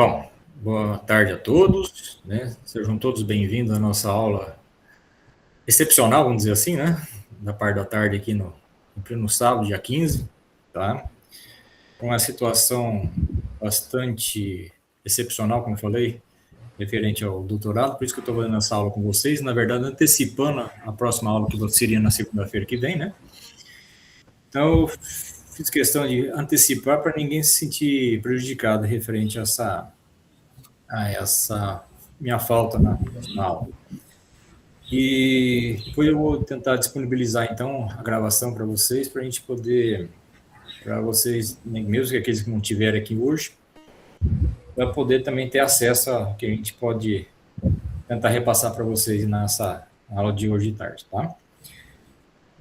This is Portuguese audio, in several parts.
Bom, boa tarde a todos, né? Sejam todos bem-vindos à nossa aula excepcional, vamos dizer assim, né? Da parte da tarde aqui no sábado, dia 15, tá? Uma situação bastante excepcional, como eu falei, referente ao doutorado, por isso que eu estou fazendo essa aula com vocês, na verdade, antecipando a próxima aula que seria na segunda-feira que vem, né? Então, eu fiz questão de antecipar para ninguém se sentir prejudicado referente a essa minha falta na aula. E depois eu vou tentar disponibilizar, então, a gravação para vocês, para a gente poder, para vocês, mesmo que aqueles que não tiverem aqui hoje, para poder também ter acesso a que a gente pode tentar repassar para vocês nessa aula de hoje de tarde, tá?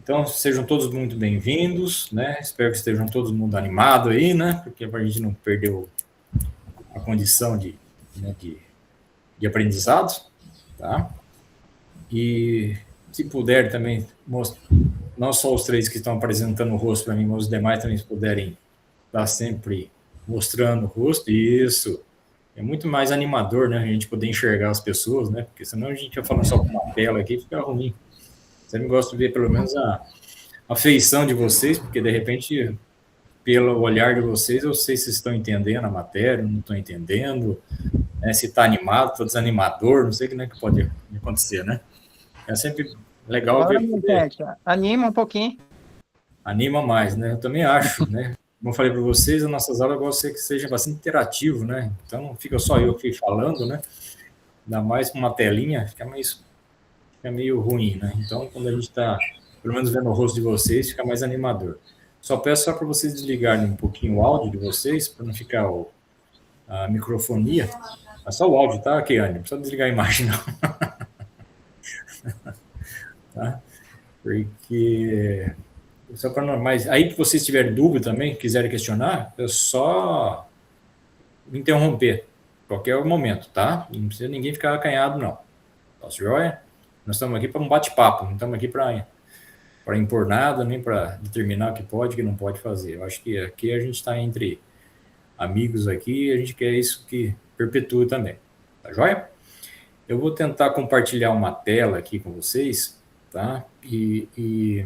Então, sejam todos muito bem-vindos, né? Espero que estejam todos mundo animado aí, né? Porque para a gente não perder a condição de aprendizado, tá? E se puder também mostrar, não só os três que estão apresentando o rosto para mim, mas os demais também puderem estar sempre mostrando o rosto, isso é muito mais animador, né? A gente poder enxergar as pessoas, né? Porque senão a gente vai falando só com uma tela aqui, fica ruim. Sempre gosto de ver pelo menos a feição de vocês, porque de repente, pelo olhar de vocês, eu sei se estão entendendo a matéria, não estão entendendo, né? Se está animado, está desanimador, não sei o que pode acontecer, né? É sempre legal Bora, ver. gente, anima um pouquinho. Anima mais, né? Eu também acho, né? Como eu falei para vocês, as nossas aulas eu gosto que seja bastante interativo, né? Então não fica só eu aqui falando, né? Ainda mais com uma telinha, fica meio ruim, né? Então, quando a gente está, pelo menos vendo o rosto de vocês, fica mais animador. Só peço só para vocês desligarem um pouquinho o áudio de vocês, para não ficar a microfonia. É só o áudio, tá, Keane? Não precisa desligar a imagem, não. Tá? Porque só para normais. Aí que vocês tiverem dúvida também, quiserem questionar, é só me interromper qualquer momento, tá? Não precisa ninguém ficar acanhado, não. Tá joia? Nós estamos aqui para um bate-papo, não estamos aqui para impor nada, nem para determinar o que pode e o que não pode fazer. Eu acho que aqui a gente está entre amigos aqui e a gente quer isso que perpetue também. Tá joia? Eu vou tentar compartilhar uma tela aqui com vocês, tá? E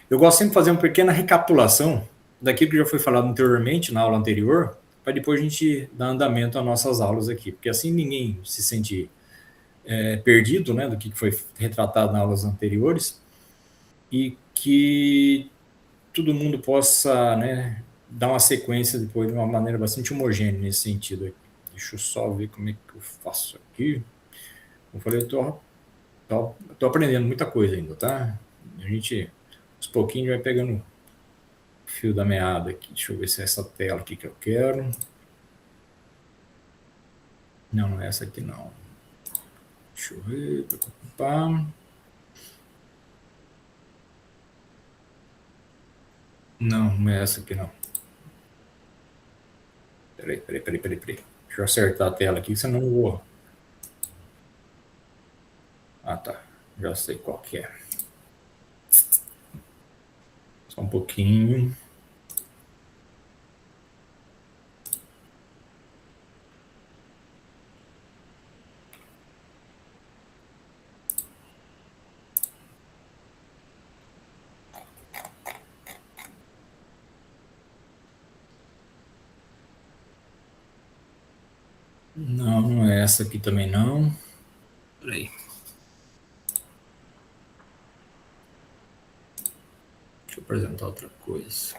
eu gosto sempre de fazer uma pequena recapitulação daquilo que já foi falado anteriormente, na aula anterior, para depois a gente dar andamento às nossas aulas aqui, porque assim ninguém se sente perdido, né, do que foi retratado nas aulas anteriores, e que todo mundo possa, né, dar uma sequência depois de uma maneira bastante homogênea nesse sentido aqui. Deixa eu só ver como é que eu faço aqui. Como eu falei, eu tô aprendendo muita coisa ainda, tá? A gente, aos pouquinhos, vai pegando fio da meada aqui. Deixa eu ver se é essa tela aqui que eu quero. Não, não é essa aqui não. Deixa eu ver. Não, não é essa aqui não. Peraí. Deixa eu acertar a tela aqui, senão eu não vou. Ah, tá. Já sei qual que é. Só um pouquinho. Não, não é essa aqui também não. Peraí. Deixa eu apresentar outra coisa.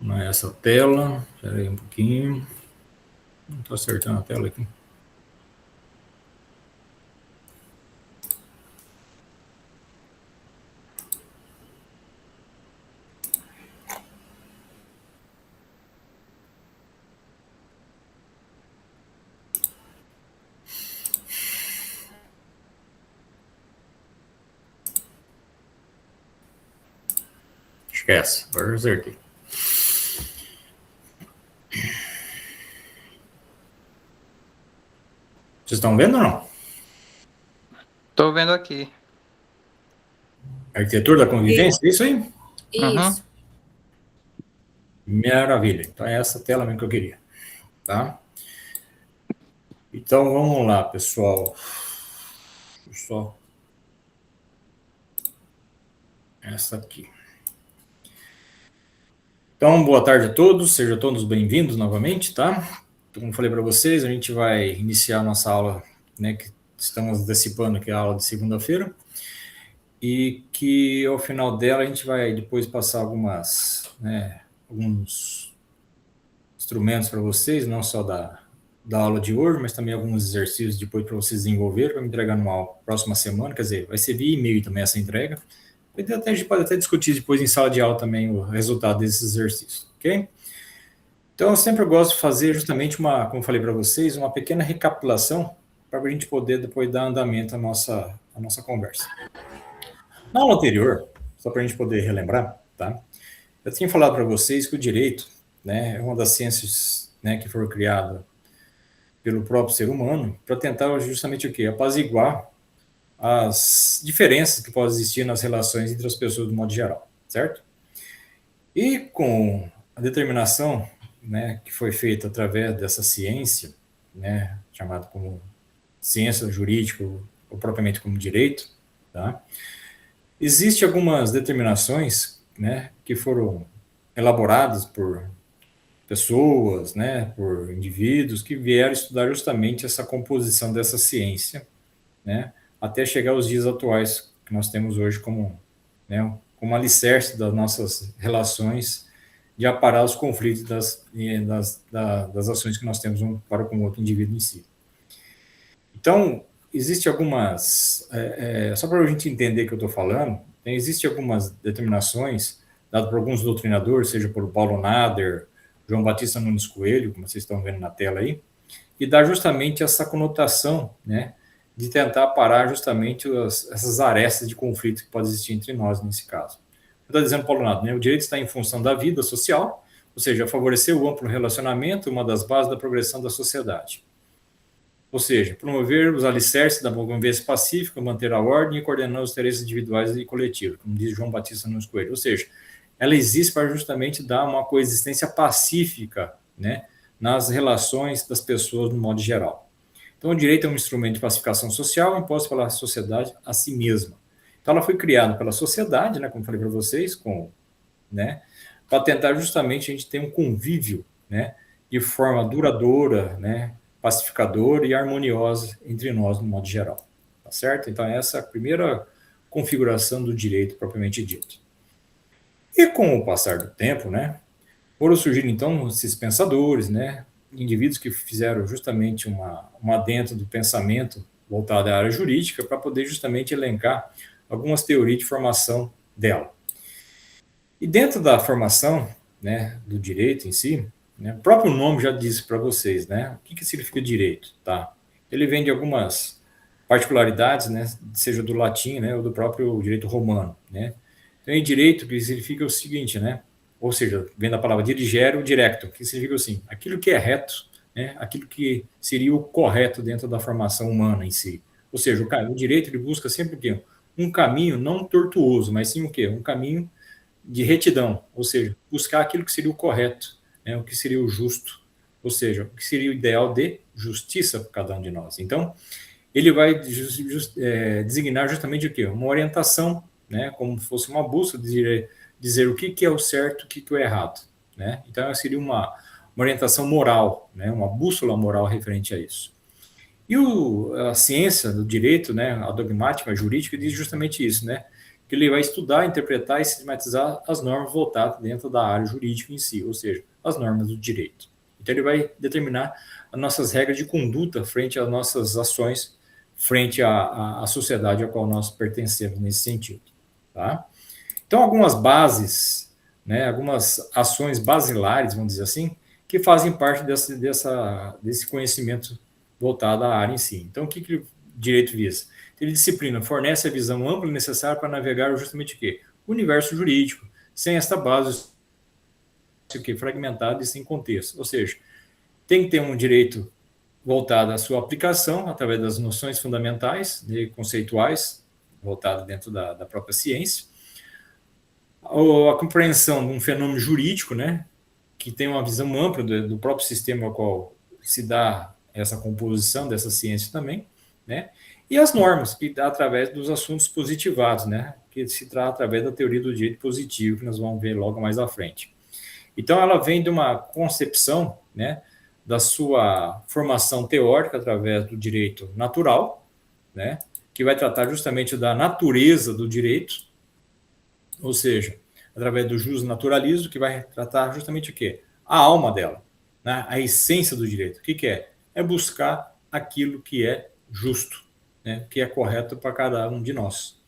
Não é essa tela. Espera aí um pouquinho. Não estou acertando a tela aqui. Esquece. Agora eu acertei. Vocês estão vendo ou não? Tô vendo aqui. Arquitetura da convivência, é isso aí? Isso. Maravilha. Então é essa tela mesmo que eu queria, tá? Então vamos lá, pessoal. Só essa aqui. Então, boa tarde a todos, sejam todos bem-vindos novamente, tá? Como falei para vocês, a gente vai iniciar a nossa aula, né, que estamos antecipando, que é a aula de segunda-feira, e que ao final dela a gente vai depois passar alguns instrumentos para vocês, não só da aula de hoje, mas também alguns exercícios depois para vocês desenvolverem, para me entregar numa próxima semana, quer dizer, vai ser via e-mail também essa entrega. A gente pode até discutir depois em sala de aula também o resultado desses exercícios, ok? Então, eu sempre gosto de fazer justamente como eu falei para vocês, uma pequena recapitulação para a gente poder depois dar andamento à nossa conversa. Na aula anterior, só para a gente poder relembrar, tá? Eu tinha falado para vocês que o direito, né, é uma das ciências, né, que foi criada pelo próprio ser humano para tentar justamente o quê? Apaziguar as diferenças que podem existir nas relações entre as pessoas do modo geral, certo? E com a determinação, né, que foi feita através dessa ciência, né, chamada como ciência jurídica ou propriamente como direito, tá? Existem algumas determinações, né, que foram elaboradas por pessoas, né, por indivíduos que vieram estudar justamente essa composição dessa ciência, né, até chegar aos dias atuais que nós temos hoje como, né, como alicerce das nossas relações de aparar os conflitos das ações que nós temos um para com o outro indivíduo em si. Então, existe algumas, só para a gente entender o que eu estou falando, existem algumas determinações dadas por alguns doutrinadores, seja por Paulo Nader, João Batista Nunes Coelho, como vocês estão vendo na tela aí, e dá justamente essa conotação, né, de tentar parar justamente essas arestas de conflito que pode existir entre nós nesse caso. Está dizendo Paulo Nader, né, o direito está em função da vida social, ou seja, favorecer o amplo relacionamento, uma das bases da progressão da sociedade. Ou seja, promover os alicerces da convivência pacífica, manter a ordem e coordenar os interesses individuais e coletivos, como diz João Batista Nunes Coelho. Ou seja, ela existe para justamente dar uma coexistência pacífica, né, nas relações das pessoas no modo geral. Então, o direito é um instrumento de pacificação social imposto pela sociedade a si mesma. Então, ela foi criada pela sociedade, né, como falei para vocês, né, para tentar justamente a gente ter um convívio, né, de forma duradoura, né, pacificadora e harmoniosa entre nós no modo geral, tá certo? Então, essa é a primeira configuração do direito propriamente dito. E com o passar do tempo, né, foram surgindo então esses pensadores, né, indivíduos que fizeram justamente uma adentro do pensamento voltado à área jurídica para poder justamente elencar algumas teorias de formação dela. E dentro da formação, né, do direito em si, né, o próprio nome já disse para vocês, né, o que significa direito, tá? Ele vem de algumas particularidades, né, seja do latim, né, ou do próprio direito romano, né. Então, em direito, que significa o seguinte, né, ou seja, vem da palavra dirigere, directo, que significa assim, aquilo que é reto, né, aquilo que seria o correto dentro da formação humana em si. Ou seja, o direito ele busca sempre o quê? Um caminho não tortuoso, mas sim o quê? Um caminho de retidão, ou seja, buscar aquilo que seria o correto, né, o que seria o justo, ou seja, o que seria o ideal de justiça para cada um de nós. Então, ele vai designar justamente o quê? Uma orientação, né, como se fosse uma bússola, dizer o que é o certo, o que é o errado. Né? Então, seria uma orientação moral, né, uma bússola moral referente a isso. E a ciência do direito, né, a dogmática, a jurídica, diz justamente isso, né, que ele vai estudar, interpretar e sistematizar as normas voltadas dentro da área jurídica em si, ou seja, as normas do direito. Então, ele vai determinar as nossas regras de conduta frente às nossas ações, frente à sociedade a qual nós pertencemos nesse sentido. Tá? Então, algumas bases, né, algumas ações basilares, vamos dizer assim, que fazem parte desse conhecimento voltado à área em si. Então, o que o direito visa? Ele disciplina, fornece a visão ampla e necessária para navegar justamente o quê? O universo jurídico, sem esta base fragmentado e sem contexto. Ou seja, tem que ter um direito voltada à sua aplicação através das noções fundamentais e conceituais, voltada dentro da própria ciência, a compreensão de um fenômeno jurídico, né, que tem uma visão ampla do próprio sistema ao qual se dá essa composição dessa ciência também, né, e as normas, que dá através dos assuntos positivados, né, que se trata através da teoria do direito positivo, que nós vamos ver logo mais à frente. Então, ela vem de uma concepção, né, da sua formação teórica através do direito natural, né, que vai tratar justamente da natureza do direito, ou seja, através do justnaturalismo, que vai tratar justamente o quê? A alma dela, né, a essência do direito. O que, que é? É buscar aquilo que é justo, né, que é correto para cada um de nós.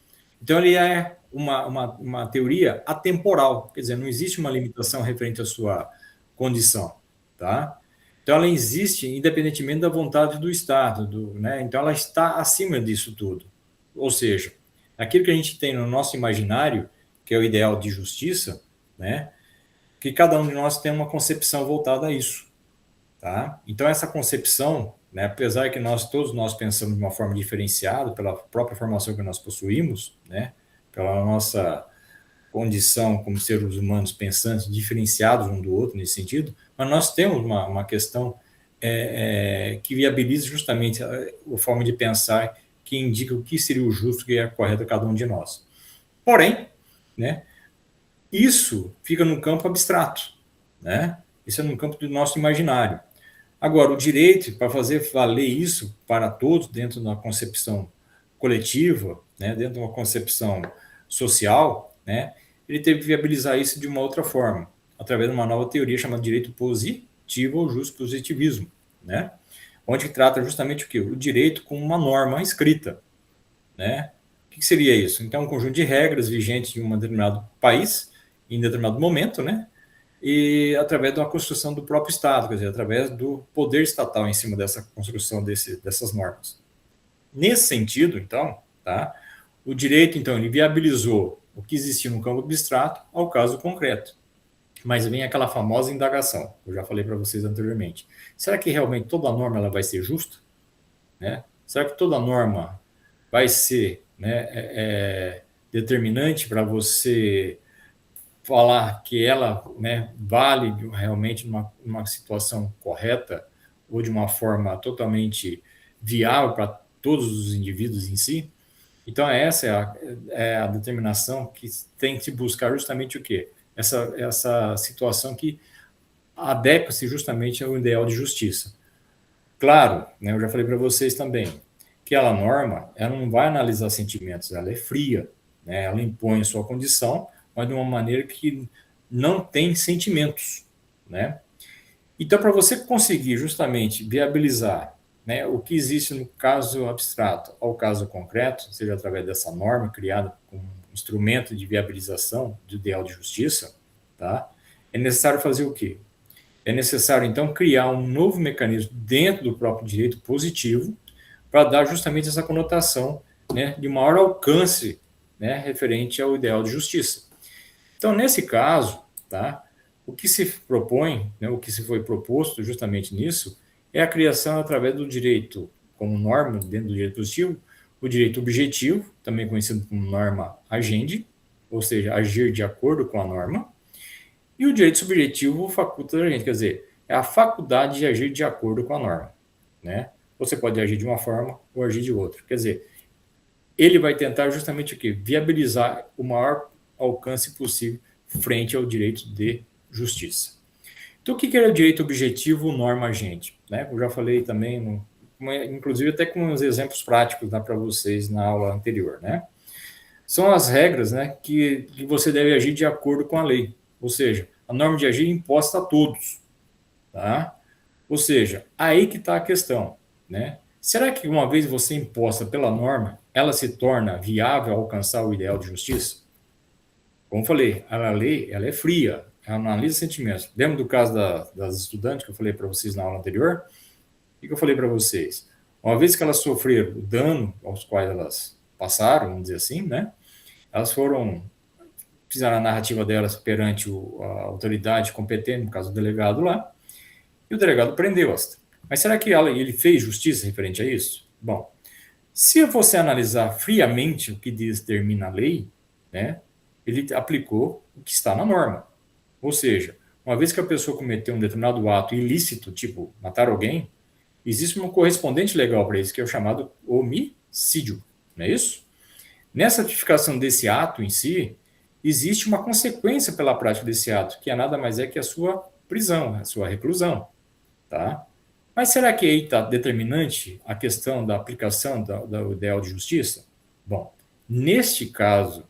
Então, ele é uma teoria atemporal, quer dizer, não existe uma limitação referente à sua condição, tá? Então, ela existe independentemente da vontade do Estado, né? Então, ela está acima disso tudo. Ou seja, aquilo que a gente tem no nosso imaginário, que é o ideal de justiça, né? Que cada um de nós tem uma concepção voltada a isso, tá? Então, essa concepção, né, apesar que todos nós pensamos de uma forma diferenciada pela própria formação que nós possuímos, né, pela nossa condição como seres humanos pensantes, diferenciados um do outro nesse sentido, mas nós temos uma questão que viabiliza justamente a forma de pensar que indica o que seria o justo, que é correto a cada um de nós. Porém, né, isso fica no campo abstrato, né? Isso é no campo do nosso imaginário. Agora, o direito, para fazer valer isso para todos, dentro de uma concepção coletiva, né, dentro de uma concepção social, né, ele teve que viabilizar isso de uma outra forma, através de uma nova teoria chamada direito positivo ou justo positivismo, né, onde trata justamente o quê? O direito como uma norma escrita, né? O que seria isso? Então, um conjunto de regras vigentes em um determinado país, em determinado momento, né? E através de uma construção do próprio Estado, quer dizer, através do poder estatal em cima dessa construção dessas normas. Nesse sentido, então, tá? O direito, então, ele viabilizou o que existia no campo abstrato ao caso concreto. Mas vem aquela famosa indagação, eu já falei para vocês anteriormente. Será que realmente toda norma ela vai ser justa? Né? Será que toda norma vai ser, né, determinante para você falar que ela, né, vale realmente numa situação correta ou de uma forma totalmente viável para todos os indivíduos em si? Então, essa é a determinação que tem que buscar justamente o quê? Essa situação que adequa-se justamente ao ideal de justiça. Claro, né, eu já falei para vocês também, que ela norma, ela não vai analisar sentimentos, ela é fria, né, ela impõe a sua condição, mas de uma maneira que não tem sentimentos, né? Então, para você conseguir justamente viabilizar, né, o que existe no caso abstrato ao caso concreto, seja através dessa norma criada como instrumento de viabilização do ideal de justiça, tá? É necessário fazer o quê? É necessário, então, criar um novo mecanismo dentro do próprio direito positivo para dar justamente essa conotação, né, de maior alcance, né, referente ao ideal de justiça. Então, nesse caso, tá, o que se propõe, né, o que se foi proposto justamente nisso, é a criação através do direito como norma dentro do direito positivo, o direito objetivo, também conhecido como norma agendi, ou seja, agir de acordo com a norma, e o direito subjetivo faculta a gente, quer dizer, é a faculdade de agir de acordo com a norma, né? Você pode agir de uma forma ou agir de outra. Quer dizer, ele vai tentar justamente o quê? Viabilizar o maior alcance possível frente ao direito de justiça. Então, o que é o direito objetivo norma agente? Né? Eu já falei também, inclusive até com uns exemplos práticos para vocês na aula anterior, né? São as regras, né, que você deve agir de acordo com a lei. Ou seja, a norma de agir é imposta a todos. Tá? Ou seja, aí que está a questão. Né? Será que uma vez você imposta pela norma, ela se torna viável alcançar o ideal de justiça? Como falei, a lei ela é fria, ela analisa sentimentos. Lembra do caso das estudantes que eu falei para vocês na aula anterior? O que eu falei para vocês? Uma vez que elas sofreram o dano aos quais elas passaram, vamos dizer assim, né? Elas fizeram a narrativa delas perante a autoridade competente, no caso o delegado lá, e o delegado prendeu-as. Mas será que ele fez justiça referente a isso? Bom, se você analisar friamente o que determina a lei, né, ele aplicou o que está na norma. Ou seja, uma vez que a pessoa cometeu um determinado ato ilícito, tipo matar alguém, existe uma correspondente legal para isso, que é o chamado homicídio, não é isso? Nessa tipificação desse ato em si, existe uma consequência pela prática desse ato, que é nada mais é que a sua prisão, a sua reclusão, tá? Mas será que aí está determinante a questão da aplicação do ideal de justiça? Bom, neste caso,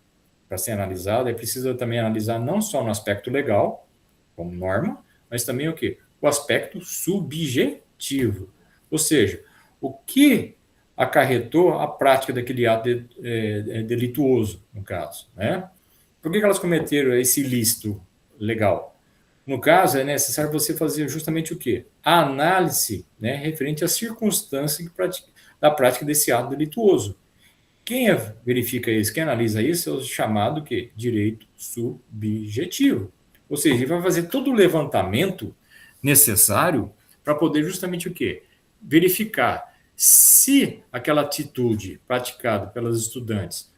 para ser analisado, é preciso também analisar não só no aspecto legal, como norma, mas também o quê? O aspecto subjetivo. Ou seja, o que acarretou a prática daquele ato delituoso, no caso, né? Por que elas cometeram esse ilícito legal? No caso, é necessário você fazer justamente o quê? A análise, né, referente à circunstância da prática desse ato delituoso. Quem verifica isso, quem analisa isso, é o chamado quê? Direito subjetivo. Ou seja, ele vai fazer todo o levantamento necessário para poder justamente o quê? Verificar se aquela atitude praticada pelas estudantes,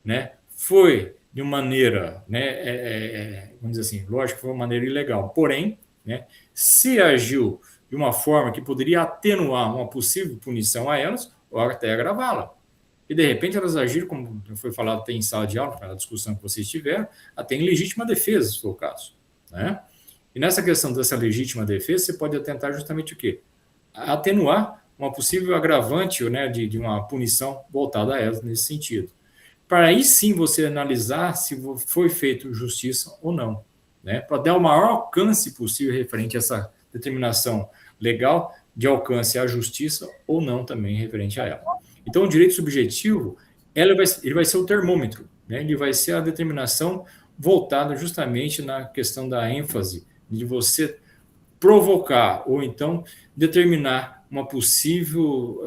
né, foi de uma maneira, né, vamos dizer assim, lógico que foi uma maneira ilegal, porém, né, se agiu de uma forma que poderia atenuar uma possível punição a elas, ou até agravá-la. E, de repente, elas agiram, como foi falado até em sala de aula, na discussão que vocês tiveram, até em legítima defesa, se for o caso, né? E nessa questão dessa legítima defesa, você pode tentar justamente o quê? Atenuar uma possível agravante, né, de uma punição voltada a elas nesse sentido. Para aí sim você analisar se foi feito justiça ou não, né? Para dar o maior alcance possível referente a essa determinação legal de alcance à justiça ou não também referente a ela. Então, o direito subjetivo, ele vai ser o termômetro, né? Ele vai ser a determinação voltada justamente na questão da ênfase, de você provocar ou então determinar uma possível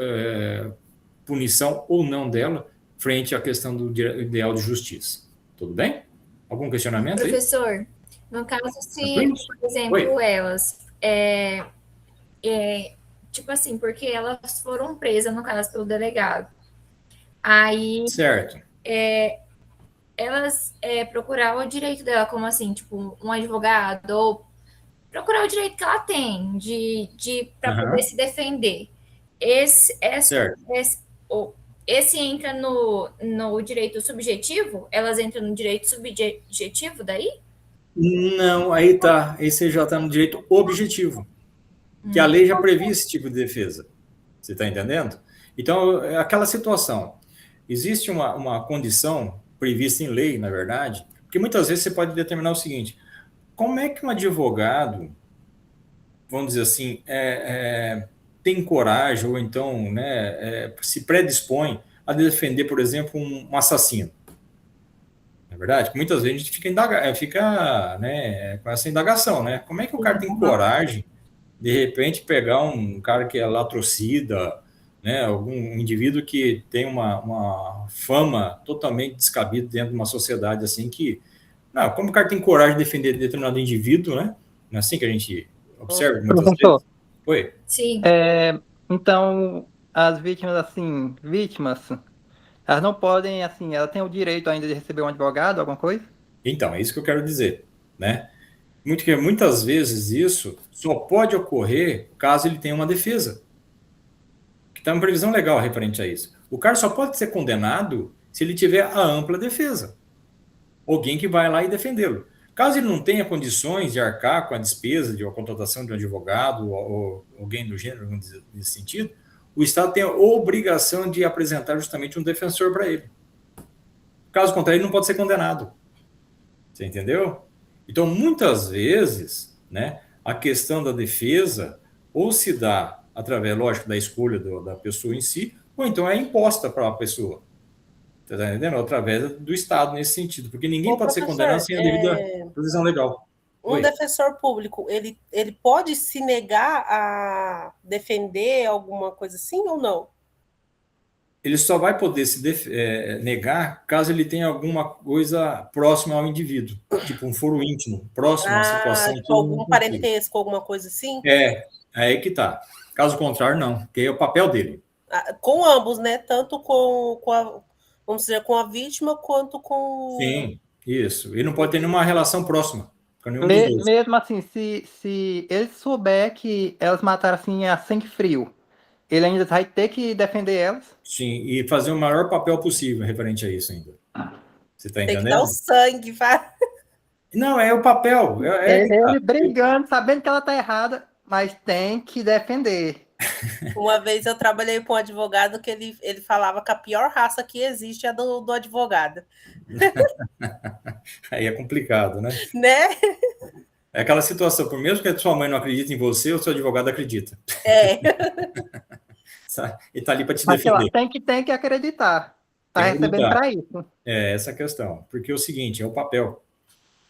punição ou não dela frente à questão do ideal de justiça. Tudo bem? Algum questionamento aí? Professor, no caso, se, Tranquilo? por exemplo, Oi. elas, tipo assim, porque elas foram presas, no caso, pelo delegado. Aí Certo. elas procuraram o direito dela, como assim, tipo, um advogado, ou procurar o direito que ela tem para poder se defender. Certo. Esse entra no direito subjetivo? Elas entram no direito subjetivo daí? Não, aí tá. Aí você já está no direito objetivo, que a lei já previa esse tipo de defesa. Você está entendendo? Então, é aquela situação. Existe uma condição prevista em lei, na verdade, porque muitas vezes você pode determinar o seguinte: como é que um advogado, vamos dizer assim, tem coragem ou então, né, se predispõe a defender, por exemplo, um assassino? Na verdade, muitas vezes a gente fica né, com essa indagação, né? Como é que o cara tem coragem, de repente, pegar um cara que é latrocida, né, algum indivíduo que tem uma fama totalmente descabida dentro de uma sociedade assim que... Não, como o cara tem coragem de defender determinado indivíduo, né? Não é assim que a gente observa muitas Professor, vezes? Oi. Sim. Então, as vítimas, assim, elas não podem, assim, elas têm o direito ainda de receber um advogado, alguma coisa? Então, é isso que eu quero dizer, né? Muitas vezes isso só pode ocorrer caso ele tenha uma defesa, que está uma previsão legal referente a isso. O cara só pode ser condenado se ele tiver a ampla defesa, alguém que vai lá e defendê-lo. Caso ele não tenha condições de arcar com a despesa de uma contratação de um advogado ou alguém do gênero, nesse sentido, o Estado tem a obrigação de apresentar justamente um defensor para ele. Caso contrário, ele não pode ser condenado. Você entendeu? Então, muitas vezes, né, a questão da defesa ou se dá através, lógico, da escolha da pessoa em si, ou então é imposta para a pessoa. Você está entendendo? Através do Estado nesse sentido, porque ninguém pode ser condenado sem a devida provisão legal. Um defensor público, ele pode se negar a defender alguma coisa assim ou não? Ele só vai poder se negar caso ele tenha alguma coisa próxima ao indivíduo, tipo um foro íntimo, próximo à situação. Tipo algum parentesco, alguma coisa assim? Aí que tá. Caso contrário, não, porque é o papel dele. Com ambos, né? Tanto com a, vamos dizer, com a vítima quanto com... Sim, isso. Ele não pode ter nenhuma relação próxima com nenhum dos dois. Mesmo assim, se ele souber que elas mataram assim a sangue frio, ele ainda vai ter que defender elas? Sim, e fazer o maior papel possível referente a isso ainda. Você está Tem que dar o entendendo? sangue, Não, é o papel. Ele brigando, sabendo que ela tá errada, mas tem que defender. Uma vez eu trabalhei com um advogado que ele falava que a pior raça que existe é do advogado. Aí é complicado, né? Né? É aquela situação, por mesmo que a sua mãe não acredite em você, o seu advogado acredita. É. E está ali para te Mas sei lá, defender. tem que acreditar. Tá Tem que recebendo acreditar. para isso. É essa a questão. Porque é o seguinte, é o papel.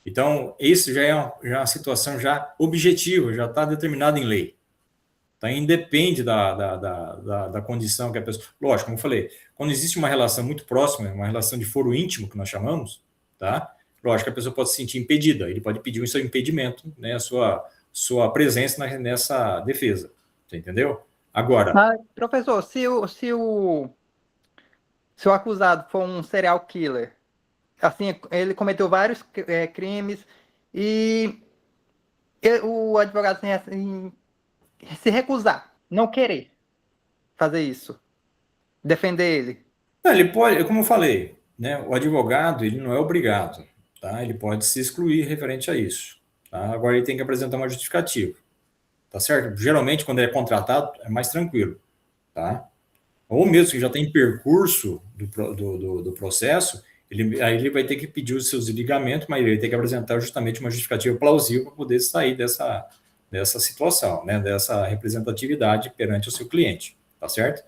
Então, isso já é uma situação já objetiva, já está determinada em lei. Tá? Independe da condição que a pessoa... Lógico, como eu falei, quando existe uma relação muito próxima, uma relação de foro íntimo, que nós chamamos, tá? Lógico que a pessoa pode se sentir impedida, ele pode pedir o seu impedimento, né? A sua presença nessa defesa. Você entendeu? Agora... Mas, professor, se o acusado for um serial killer, assim, ele cometeu vários crimes e o advogado assim, se recusar, não querer fazer isso, defender ele. Não, ele pode, como eu falei, né? O advogado ele não é obrigado, tá? Ele pode se excluir referente a isso, tá? Agora ele tem que apresentar uma justificativa, tá certo? Geralmente quando ele é contratado é mais tranquilo, tá? Ou mesmo que já tem percurso do processo, aí ele vai ter que pedir os seus ligamentos, mas ele vai ter que apresentar justamente uma justificativa plausível para poder sair dessa situação, né? Dessa representatividade perante o seu cliente, tá certo?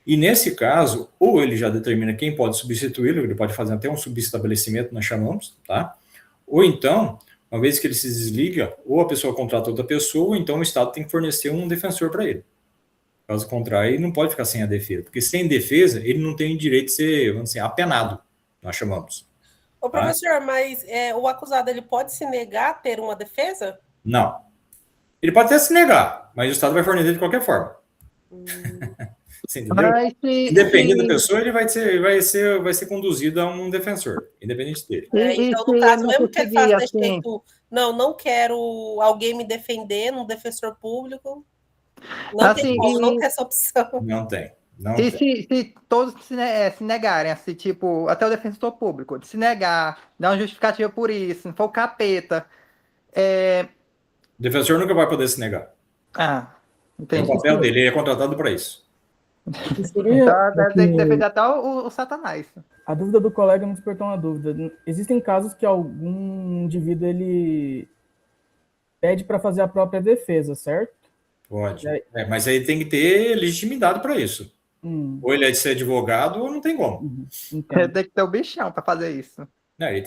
E nesse caso, ou ele já determina quem pode substituí-lo, ele pode fazer até um subestabelecimento, nós chamamos, tá? Ou então, uma vez que ele se desliga, ou a pessoa contrata outra pessoa, ou então o Estado tem que fornecer um defensor para ele. Caso contrário, ele não pode ficar sem a defesa, porque sem defesa, ele não tem direito de ser, vamos dizer, apenado, nós chamamos. Ô, professor, mas o acusado ele pode se negar a ter uma defesa? Não. Ele pode até se negar, mas o Estado vai fornecer de qualquer forma. Você entendeu? Independente da pessoa, ele vai ser conduzido a um defensor, independente dele. Então, no caso, mesmo que ele faça desse jeito, não quero alguém me defender, um defensor público, não tem como, não tem essa opção. Não tem. Se todos se negarem, assim, tipo, até o defensor público, de se negar, dar uma justificativa por isso, se for o capeta. O defensor nunca vai poder se negar. Entendi. É o papel dele, ele é contratado para isso. Então, deve ter que defender até o Satanás. A dúvida do colega me despertou uma dúvida. Existem casos que algum indivíduo ele pede para fazer a própria defesa, certo? Pode. Mas aí tem que ter legitimidade para isso. Ou ele é de ser advogado ou não tem como. Tem que ter o bichão para fazer isso. Não, ele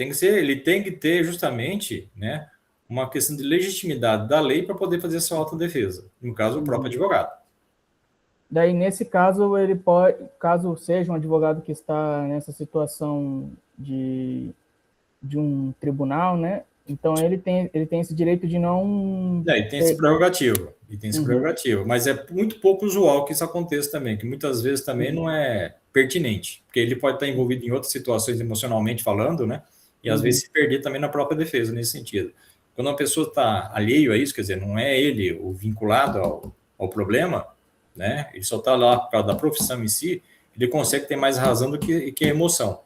tem que ter justamente, né, uma questão de legitimidade da lei para poder fazer sua autodefesa. No caso, o próprio advogado. Daí, nesse caso, ele pode, caso seja um advogado que está nessa situação de um tribunal, né? Então ele tem esse direito de não... Ele tem esse prerrogativo. Mas é muito pouco usual que isso aconteça também, que muitas vezes também não é pertinente, porque ele pode estar envolvido em outras situações emocionalmente falando, né? E às vezes se perder também na própria defesa nesse sentido. Quando uma pessoa está alheio a isso, quer dizer, não é ele o vinculado ao problema, né? Ele só está lá por causa da profissão em si, ele consegue ter mais razão do que a emoção.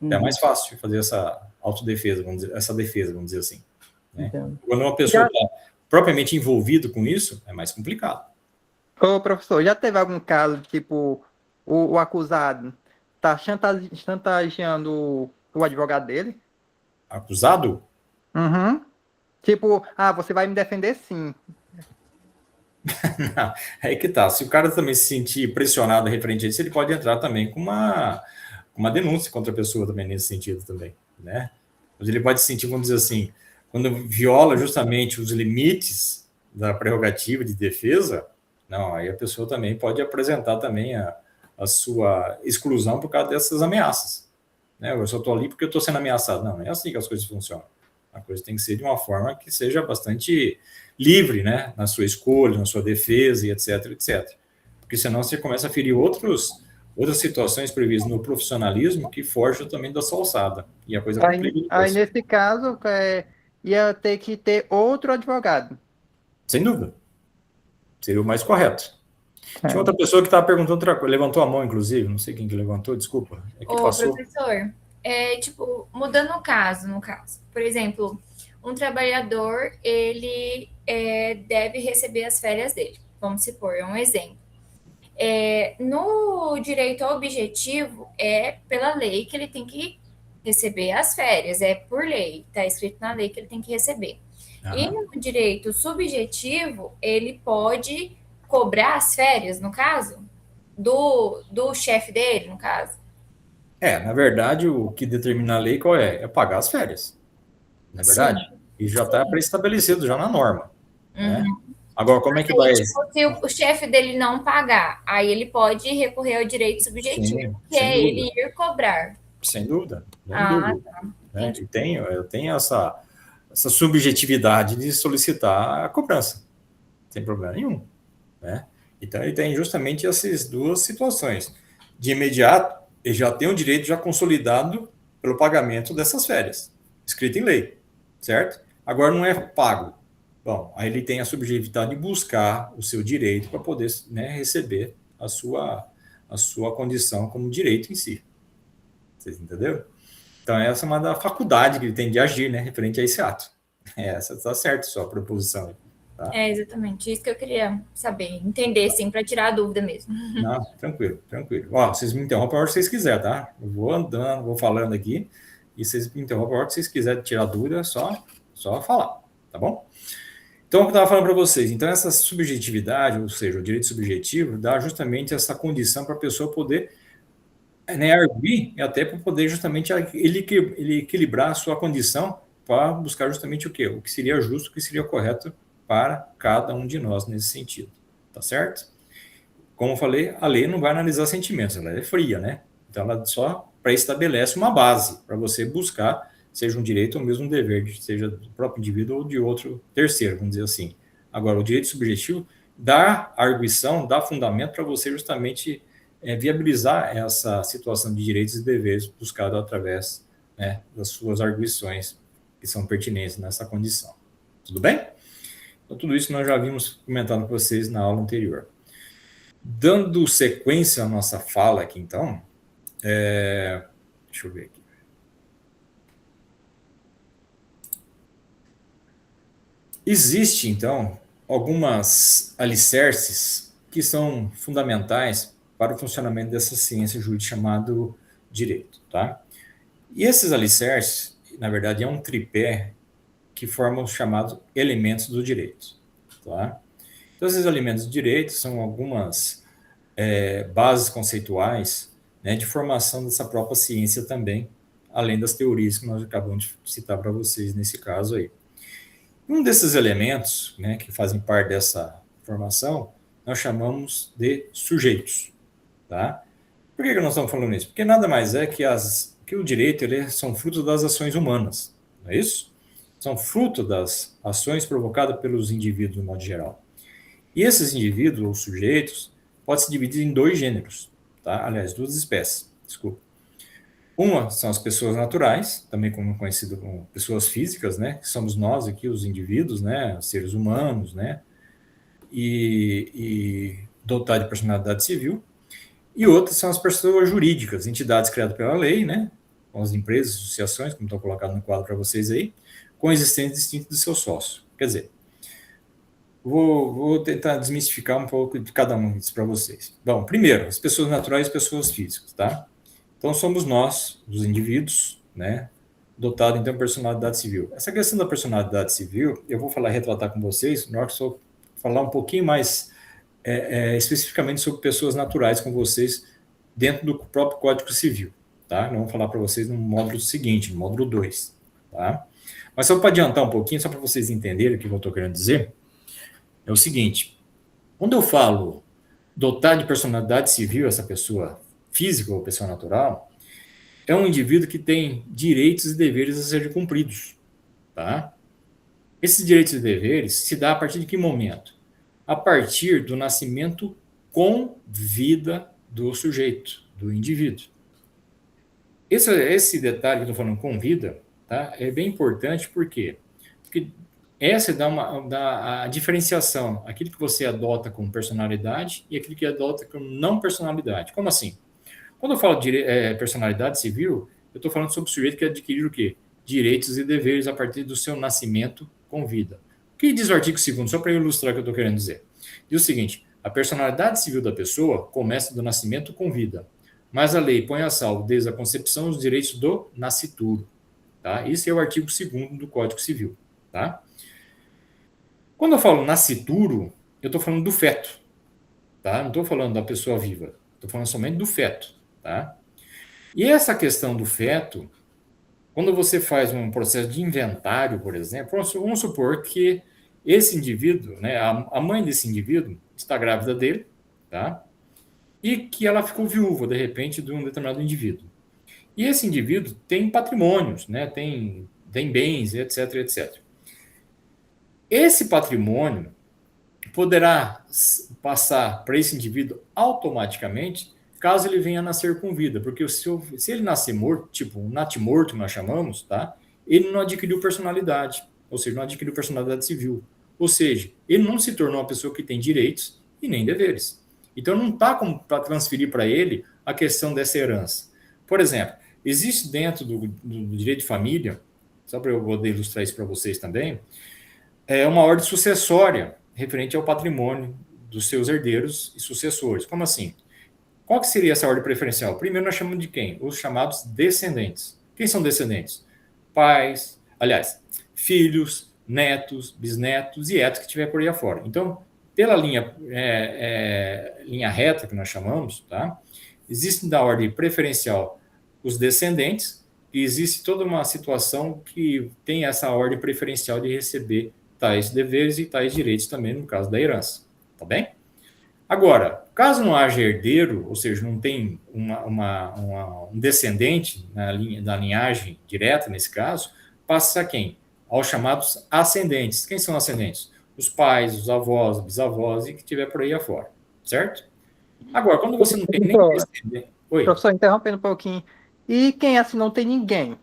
É mais fácil fazer essa autodefesa, vamos dizer assim. Né? Quando uma pessoa está propriamente envolvida com isso, é mais complicado. Ô, professor, já teve algum caso, tipo, o acusado está chantageando o advogado dele? Acusado? Uhum. Tipo, você vai me defender sim. Não, aí que tá. Se o cara também se sentir pressionado referente a isso, ele pode entrar também com uma denúncia contra a pessoa também nesse sentido também, né? Mas ele pode se sentir, vamos dizer assim, quando viola justamente os limites da prerrogativa de defesa, não, aí a pessoa também pode apresentar também a sua exclusão por causa dessas ameaças, né? Eu só estou ali porque eu estou sendo ameaçado. Não é assim que as coisas funcionam. A coisa tem que ser de uma forma que seja bastante livre, né? Na sua escolha, na sua defesa e etc, etc. Porque senão você começa a ferir outras situações previstas no profissionalismo que forjam também da sua alçada. E a coisa complica Aí, depois. nesse caso, ia ter que ter outro advogado. Sem dúvida. Seria o mais correto. Tinha É. outra pessoa que estava perguntando outra coisa, levantou a mão, inclusive, não sei quem que levantou, desculpa. É que Ô, passou. professor, tipo, mudando o caso, por exemplo, um trabalhador, ele deve receber as férias dele, vamos supor, é um exemplo. No direito objetivo, é pela lei que ele tem que receber as férias, é por lei, está escrito na lei que ele tem que receber. E no direito subjetivo, ele pode cobrar as férias, no caso, do chefe dele, no caso. Na verdade, o que determina a lei qual é? É pagar as férias. Na verdade? Sim. E já está pré-estabelecido já na norma. Né? Uhum. Agora, como é que vai... Tipo, se o chefe dele não pagar, aí ele pode recorrer ao direito subjetivo, Sim, que é ele ir cobrar. Sem dúvida. Tá. Né? E eu tenho essa subjetividade de solicitar a cobrança. Sem problema nenhum. Né? Então, ele tem justamente essas duas situações. De imediato, ele já tem o direito já consolidado pelo pagamento dessas férias, escrito em lei, certo? Agora não é pago. Bom, aí ele tem a subjetividade de buscar o seu direito para poder, né, receber a sua condição como direito em si. Vocês entenderam? Então, essa é uma da faculdade que ele tem de agir, né, referente a esse ato. Essa está certa, sua proposição. Tá? Exatamente, isso que eu queria saber, entender, sim, para tirar a dúvida mesmo. Não, tranquilo. Ó, vocês me interrompem a hora que vocês quiserem, tá? Eu vou andando, vou falando aqui, e vocês me interrompem a hora que vocês quiserem tirar dúvida, só falar, tá bom? Então, o que eu estava falando para vocês, então essa subjetividade, ou seja, o direito subjetivo, dá justamente essa condição para a pessoa poder, né, arguir, e até para poder justamente ele equilibrar a sua condição para buscar justamente o quê? O que seria justo, o que seria correto para cada um de nós nesse sentido, tá certo? Como eu falei, a lei não vai analisar sentimentos, ela é fria, né? Então, ela só pré-estabelece uma base para você buscar, seja um direito ou mesmo um dever, seja do próprio indivíduo ou de outro terceiro, vamos dizer assim. Agora, o direito subjetivo dá arguição, dá fundamento para você justamente viabilizar essa situação de direitos e deveres buscado através, né, das suas arguições que são pertinentes nessa condição. Tudo bem? Então, tudo isso nós já vimos comentando com vocês na aula anterior. Dando sequência à nossa fala aqui, então, deixa eu ver aqui. Existe, então, algumas alicerces que são fundamentais para o funcionamento dessa ciência jurídica chamado direito, tá? E esses alicerces, na verdade, é um tripé que formam os chamados elementos do direito, tá? Então, esses elementos do direito são algumas bases conceituais, né, de formação dessa própria ciência também, além das teorias que nós acabamos de citar para vocês nesse caso aí. Um desses elementos, né, que fazem parte dessa formação, nós chamamos de sujeitos. Tá? Por que nós estamos falando isso? Porque nada mais é que o direito são frutos das ações humanas, não é isso? São fruto das ações provocadas pelos indivíduos, no modo geral. E esses indivíduos, ou sujeitos, podem se dividir em dois gêneros, tá? Aliás, duas espécies, desculpa. Uma são as pessoas naturais, também conhecido como pessoas físicas, né? Que somos nós aqui, os indivíduos, né? Os seres humanos, né? E dotados de personalidade civil. E outras são as pessoas jurídicas, entidades criadas pela lei, né? Com as empresas, associações, como estão colocados no quadro para vocês aí, com existência distinta do seu sócio. Quer dizer, vou tentar desmistificar um pouco de cada um disso para vocês. Bom, primeiro, as pessoas naturais e pessoas físicas, tá? Então, somos nós, os indivíduos, né, dotados, então, de personalidade civil. Essa questão da personalidade civil, eu vou retratar com vocês, na hora que eu falar um pouquinho mais especificamente sobre pessoas naturais com vocês, dentro do próprio Código Civil, tá? Não vou falar para vocês no módulo seguinte, no módulo 2, tá? Mas só para adiantar um pouquinho, só para vocês entenderem o que eu estou querendo dizer, é o seguinte, quando eu falo dotar de personalidade civil essa pessoa física ou pessoa natural, é um indivíduo que tem direitos e deveres a serem cumpridos, tá? Esses direitos e deveres se dá a partir de que momento? A partir do nascimento com vida do sujeito, do indivíduo. Esse detalhe que eu estou falando com vida, tá? É bem importante, por quê? Porque essa dá a diferenciação, aquilo que você adota como personalidade e aquilo que adota como não personalidade. Como assim? Quando eu falo de personalidade civil, eu estou falando sobre o sujeito que adquiriu o quê? Direitos e deveres a partir do seu nascimento com vida. O que diz o artigo 2º? Só para ilustrar o que eu estou querendo dizer. Diz o seguinte: a personalidade civil da pessoa começa do nascimento com vida, mas a lei põe a salvo desde a concepção os direitos do nascituro. Tá? Esse é o artigo 2º do Código Civil. Tá? Quando eu falo nascituro, eu estou falando do feto. Tá? Não estou falando da pessoa viva. Estou falando somente do feto. Tá? E essa questão do feto, quando você faz um processo de inventário, por exemplo, vamos supor que esse indivíduo, né, a mãe desse indivíduo está grávida dele, tá? E que ela ficou viúva, de repente, de um determinado indivíduo. E esse indivíduo tem patrimônios, né, tem bens, etc, etc. Esse patrimônio poderá passar para esse indivíduo automaticamente, caso ele venha a nascer com vida, porque se ele nascer morto, tipo um natimorto, nós chamamos, tá? Ele não adquiriu personalidade, ou seja, não adquiriu personalidade civil. Ou seja, ele não se tornou uma pessoa que tem direitos e nem deveres. Então não está como para transferir para ele a questão dessa herança. Por exemplo, existe dentro do direito de família, só para eu poder ilustrar isso para vocês também, uma ordem sucessória referente ao patrimônio dos seus herdeiros e sucessores. Como assim? Qual que seria essa ordem preferencial? Primeiro nós chamamos de quem? Os chamados descendentes. Quem são descendentes? Pais, aliás, filhos, netos, bisnetos e etos que tiver por aí afora. Então, pela linha reta que nós chamamos, tá? Existe da ordem preferencial os descendentes e existe toda uma situação que tem essa ordem preferencial de receber tais deveres e tais direitos também no caso da herança, tá bem? Agora, caso não haja herdeiro, ou seja, não tem um descendente da linhagem direta, nesse caso, passa a quem? Aos chamados ascendentes. Quem são ascendentes? Os pais, os avós, os bisavós e que tiver por aí afora, certo? Agora, quando você não tem nem descendente... Oi? Professor, interrompendo um pouquinho. E quem assim não tem ninguém?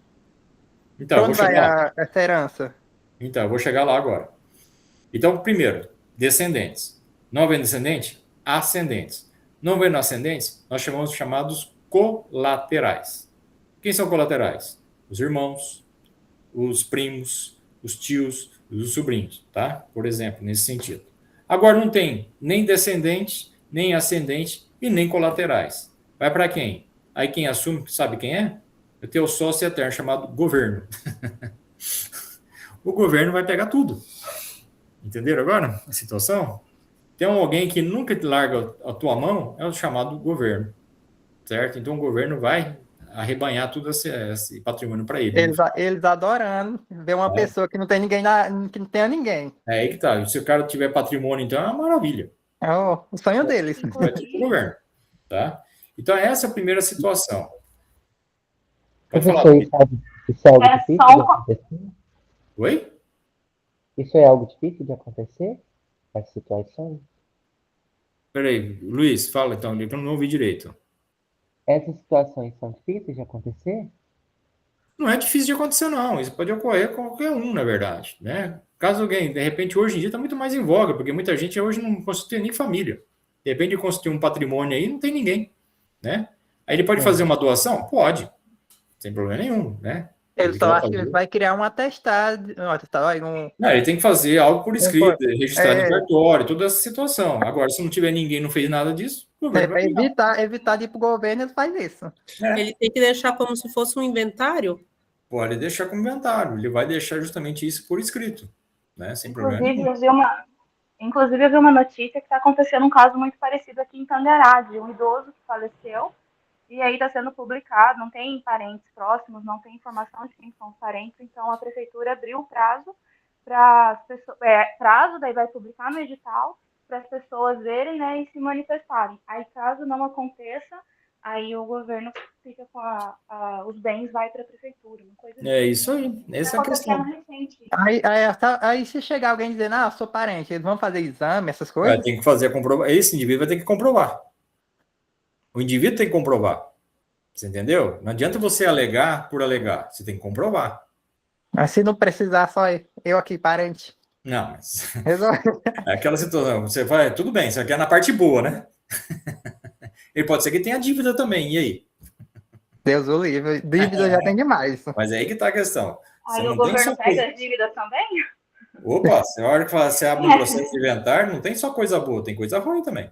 Então, Para onde vai essa herança? Então, eu vou chegar lá agora. Então, primeiro, descendentes. Não havendo descendente? Ascendentes. Não havendo ascendentes, nós chamamos de chamados colaterais. Quem são colaterais? Os irmãos, os primos, os tios, os sobrinhos, tá? Por exemplo, nesse sentido. Agora não tem nem descendente, nem ascendente e nem colaterais. Vai para quem? Aí quem assume, sabe quem é? É o teu sócio eterno chamado governo. O governo vai pegar tudo. Entenderam agora a situação? Tem alguém que nunca te larga a tua mão, é o chamado governo, certo? Então o governo vai arrebanhar todo esse patrimônio para ele. Eles adorando ver uma pessoa que não tem ninguém, que não tenha ninguém. É aí que tá. Se o cara tiver patrimônio, então é uma maravilha. É o sonho deles. Vai ter o governo, tá? Então essa é a primeira situação. Pode falar. Isso é algo difícil de acontecer? Oi? Isso é algo difícil de acontecer? As situações? Peraí, Luiz, fala então, eu não ouvi direito. Essas situações são difíceis de acontecer? Não é difícil de acontecer, não. Isso pode ocorrer com qualquer um, na verdade, né? Caso alguém, de repente, hoje em dia está muito mais em voga, porque muita gente hoje não constitui nem família. De repente, constitui um patrimônio aí, não tem ninguém, né? Aí ele pode fazer uma doação? Pode, sem problema nenhum, né? Ele só acha que ele vai criar um atestado. Não, ele tem que fazer algo por escrito, registrado em cartório, toda essa situação. Agora, se não tiver ninguém, não fez nada disso, o governo vai evitar de ir para o governo, ele faz isso. Ele tem que deixar como se fosse um inventário? Pode deixar como inventário. Ele vai deixar justamente isso por escrito, né? Sem problema nenhum. Inclusive, eu vi uma notícia que está acontecendo um caso muito parecido aqui em Canderá, de um idoso que faleceu. E aí está sendo publicado, não tem parentes próximos, não tem informação de quem são os parentes, então a prefeitura abriu o prazo para as pessoas, daí vai publicar no edital para as pessoas verem, né, e se manifestarem. Aí, caso não aconteça, aí o governo fica com os bens, vai para a prefeitura. Uma coisa assim. É isso aí, essa é a questão. Recente. Aí se chegar alguém dizendo, eu sou parente, eles vão fazer exame, essas Vai coisas? ter que fazer a comprovação. Esse indivíduo vai ter que comprovar. O indivíduo tem que comprovar. Você entendeu? Não adianta você alegar por alegar. Você tem que comprovar. Mas se não precisar, só eu aqui, parente. Não, mas Resolve. é aquela situação. Você vai, tudo bem, você quer na parte boa, né? Ele pode ser que tenha dívida também, e aí? Deus o livre. Dívida já tem demais. Mas é aí que está a questão. Você Aí o não tem governo só pega coisa. as dívidas também? Opa, você olha que fala, você abre um processo de inventário, não tem só coisa boa, tem coisa ruim também.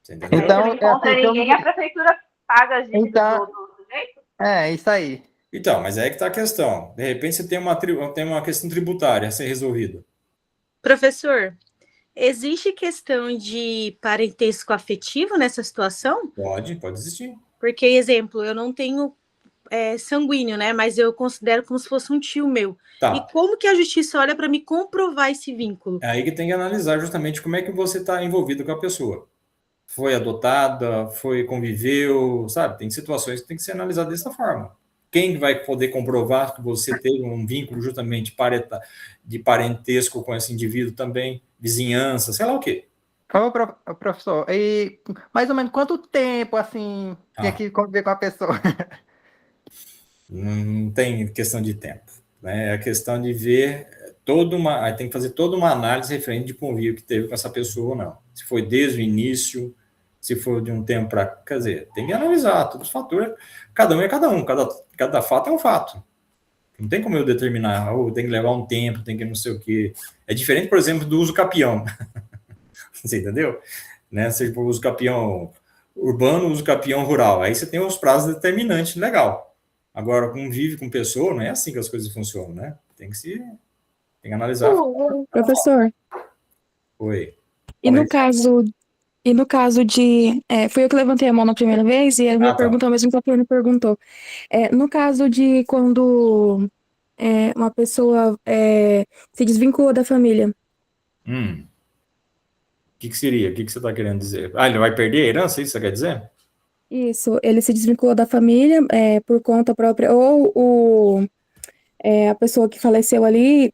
Você entendeu? Então, Aí você não encontra ninguém, a prefeitura paga as dívidas Então- do sujeito? É, isso aí. Então, mas é aí que está a questão. De repente você tem uma questão tributária a ser resolvida. Professor, existe questão de parentesco afetivo nessa situação? Pode existir. Porque, exemplo, eu não tenho sanguíneo, né? Mas eu considero como se fosse um tio meu. Tá. E como que a justiça olha para me comprovar esse vínculo? É aí que tem que analisar justamente como é que você está envolvido com a pessoa. Foi adotada, conviveu, sabe? Tem situações que tem que ser analisadas dessa forma. Quem vai poder comprovar que você teve um vínculo justamente de parentesco com esse indivíduo também, vizinhança, sei lá o quê. Ô, professor, e mais ou menos quanto tempo, assim, tinha que conviver com a pessoa? Não tem questão de tempo, né? É a questão de ver aí tem que fazer toda uma análise referente de convívio que teve com essa pessoa ou não. Se foi desde o início, se for de um tempo para... Quer dizer, tem que analisar todos os fatores. Cada um é cada um, cada fato é um fato. Não tem como eu determinar, tem que levar um tempo, tem que não sei o quê. É diferente, por exemplo, do uso capião. Você entendeu? Né? Se for uso capião urbano, uso capião rural. Aí você tem os prazos determinantes, legal. Agora, convive com pessoa, não é assim que as coisas funcionam, né? Tem que analisar. Professor, Oi. e no caso de... fui eu que levantei a mão na primeira vez e ele perguntou mesmo que a Flor me perguntou. No caso de quando uma pessoa se desvinculou da família. O que seria? O que você está querendo dizer? Ele vai perder a herança, isso você quer dizer? Isso, ele se desvinculou da família por conta própria, ou a pessoa que faleceu ali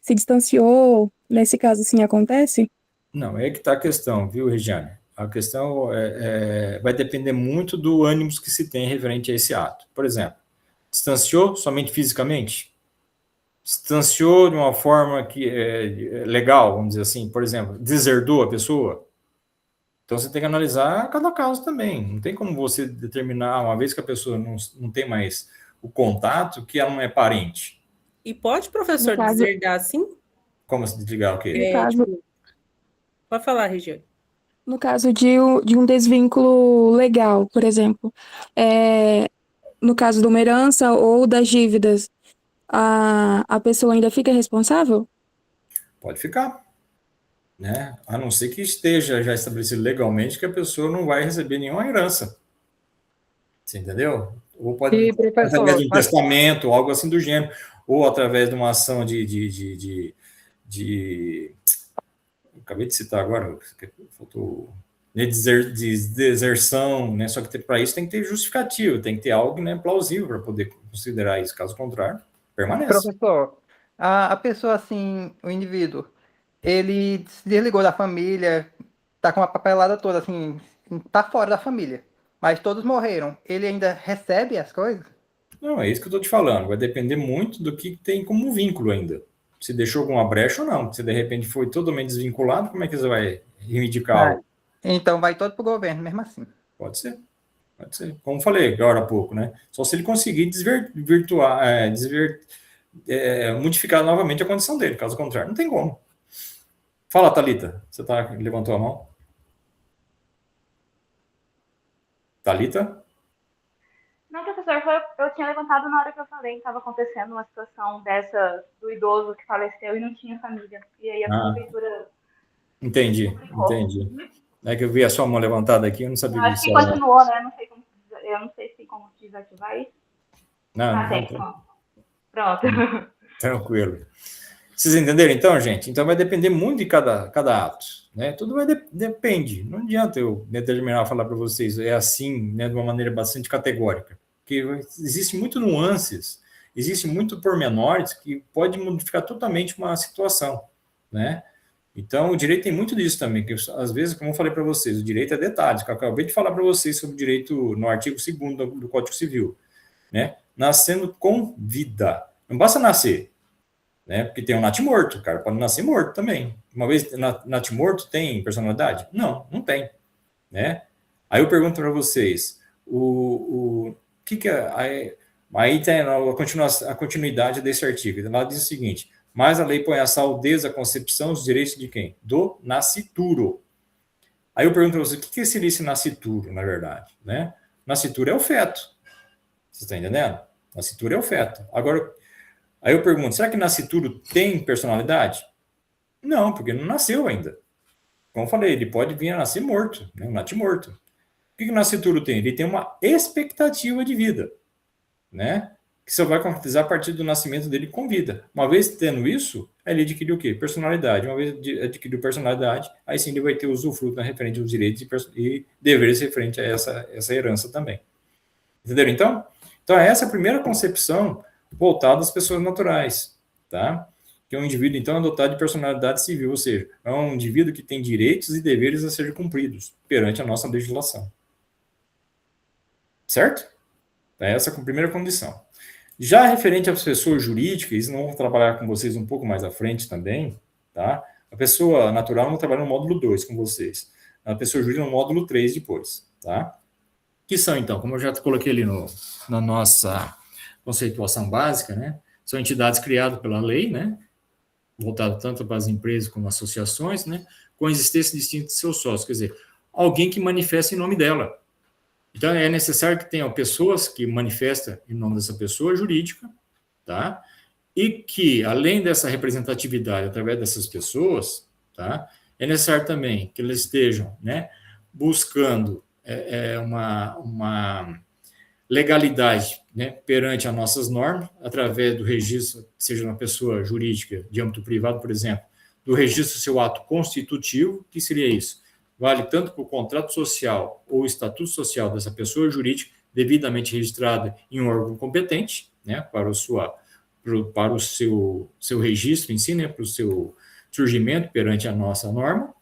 se distanciou, nesse caso, sim, acontece? Não, é que está a questão, viu, Regiane? A questão vai depender muito do ânimo que se tem referente a esse ato. Por exemplo, distanciou somente fisicamente? Distanciou de uma forma que é legal, vamos dizer assim, por exemplo, deserdou a pessoa? Então você tem que analisar cada caso também. Não tem como você determinar, uma vez que a pessoa não tem mais o contato, que ela não é parente. E pode, professor, deserdar assim? Como se desligar o quê? Pode falar, Regiane. No caso de um desvínculo legal, por exemplo, no caso de uma herança ou das dívidas, a pessoa ainda fica responsável? Pode ficar, né? A não ser que esteja já estabelecido legalmente que a pessoa não vai receber nenhuma herança. Você entendeu? Ou pode, através de um testamento, algo assim do gênero, ou através de uma ação acabei de citar agora, faltou de deserção, né? Só que para isso tem que ter justificativo, tem que ter algo, né, plausível para poder considerar isso. Caso contrário, permanece. Professor, a pessoa, assim, o indivíduo, ele se desligou da família, tá com a papelada toda, assim, tá fora da família, mas todos morreram. Ele ainda recebe as coisas? Não, é isso que eu estou te falando. Vai depender muito do que tem como vínculo ainda. Se deixou alguma brecha ou não. Se de repente foi totalmente desvinculado, como é que você vai reivindicar algo? Então vai todo pro governo, mesmo assim. Pode ser. Pode ser. Como falei agora há pouco, né? Só se ele conseguir modificar novamente a condição dele. Caso contrário, não tem como. Fala, Thalita. Você levantou a mão? Thalita? Não, professor, eu tinha levantado na hora que eu falei que estava acontecendo uma situação dessa do idoso que faleceu e não tinha família. E aí a prefeitura... Entendi. É que eu vi a sua mão levantada aqui, eu não sabia disso. Acho que continuou, né? Eu não sei se tem como desativar isso. Tem. Pronto. Tranquilo. Vocês entenderam então, gente? Então vai depender muito de cada ato. né? Tudo depende. Não adianta eu determinar, falar para vocês, é assim, né, de uma maneira bastante categórica, porque existe muito nuances, existe muito pormenores que pode modificar totalmente uma situação, né? Então, o direito tem muito disso também, que às vezes, como eu falei para vocês, o direito é detalhes, que eu acabei de falar para vocês sobre o direito no artigo 2º do Código Civil, né? Nascendo com vida. Não basta nascer, né? Porque tem um natimorto, o cara pode nascer morto também. Uma vez natimorto tem personalidade? Não, não tem, né? Aí eu pergunto para vocês, o que que é... Aí tem a continuidade desse artigo. Lá diz o seguinte: mas a lei põe a salvo desde a concepção os direitos de quem? Do nascituro. Aí eu pergunto para você, o que seria esse nascituro, na verdade? Né? Nascituro é o feto. Você está entendendo? Nascituro é o feto. Agora, aí eu pergunto, será que nascituro tem personalidade? Não, porque não nasceu ainda. Como eu falei, ele pode vir a nascer morto, né? Um natimorto. O que o nascituro tem? Ele tem uma expectativa de vida, né? Que só vai concretizar a partir do nascimento dele com vida. Uma vez tendo isso, ele adquiriu o quê? Personalidade. Uma vez adquiriu personalidade, aí sim ele vai ter usufruto referente aos direitos e deveres referente a essa herança também. Entenderam, então? Então, essa é a primeira concepção voltada às pessoas naturais, tá? Que é um indivíduo, então, dotado de personalidade civil, ou seja, é um indivíduo que tem direitos e deveres a serem cumpridos perante a nossa legislação. Certo? Essa é a primeira condição. Já referente às pessoas jurídicas, isso não vou trabalhar com vocês um pouco mais à frente também, tá? A pessoa natural não trabalha no módulo 2 com vocês. A pessoa jurídica no módulo 3 depois, tá? Que são, então, como eu já coloquei ali na nossa conceituação básica, né? São entidades criadas pela lei, né? Voltado tanto para as empresas como associações, né? Com existência distinta de seus sócios, quer dizer, alguém que manifesta em nome dela. Então, é necessário que tenham pessoas que manifestem em nome dessa pessoa jurídica, tá? E que, além dessa representatividade através dessas pessoas, tá? É necessário também que elas estejam, né, buscando uma legalidade, né, perante as nossas normas, através do registro, seja uma pessoa jurídica de âmbito privado, por exemplo, do registro do seu ato constitutivo, que seria isso? Vale tanto para o contrato social ou o estatuto social dessa pessoa jurídica devidamente registrada em um órgão competente, né, para o seu registro em si, né, para o seu surgimento perante a nossa norma,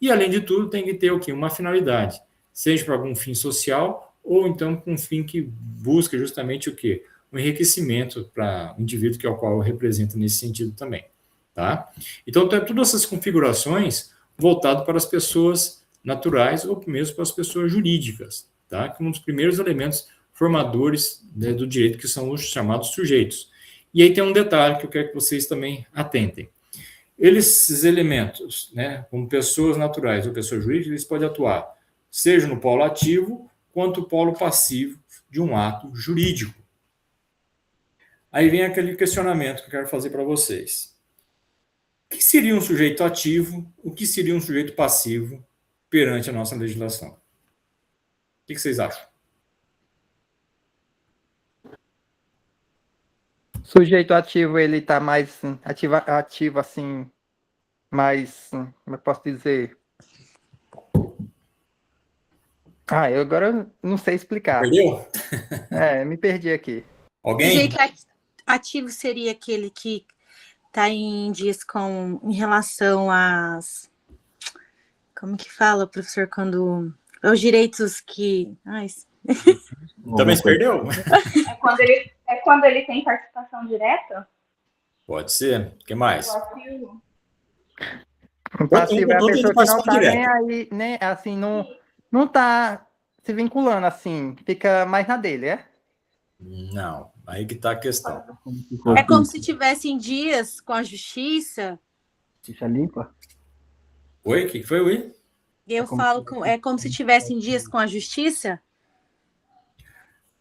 e, além de tudo, tem que ter o quê? Uma finalidade, seja para algum fim social ou, então, com um fim que busca justamente o quê? Um enriquecimento para o indivíduo que é o qual eu represento nesse sentido também, tá? Então, tem todas essas configurações voltado para as pessoas naturais ou mesmo para as pessoas jurídicas, tá? Que é um dos primeiros elementos formadores, né, do direito, que são os chamados sujeitos. E aí tem um detalhe que eu quero que vocês também atentem. Esses elementos, né, como pessoas naturais ou pessoas jurídicas, eles podem atuar seja no polo ativo quanto no polo passivo de um ato jurídico. Aí vem aquele questionamento que eu quero fazer para vocês. O que seria um sujeito ativo? O que seria um sujeito passivo perante a nossa legislação? O que vocês acham? Sujeito ativo, ele está mais ativo assim, mais, como eu posso dizer? Eu agora não sei explicar. Perdeu? Me perdi aqui. Alguém? Sujeito ativo seria aquele que está em dias em relação às... Como que fala, professor, quando... Os direitos que... Também se perdeu? É quando ele tem participação direta? Pode ser. O que mais? O passivo é a pessoa que não está nem aí, né? Assim, não está se vinculando, assim, fica mais na dele, é? Não, aí que está a questão. É como se tivesse em dias com a justiça. Justiça limpa? Oi, o que foi, Will? É como se tivesse em dias com a justiça?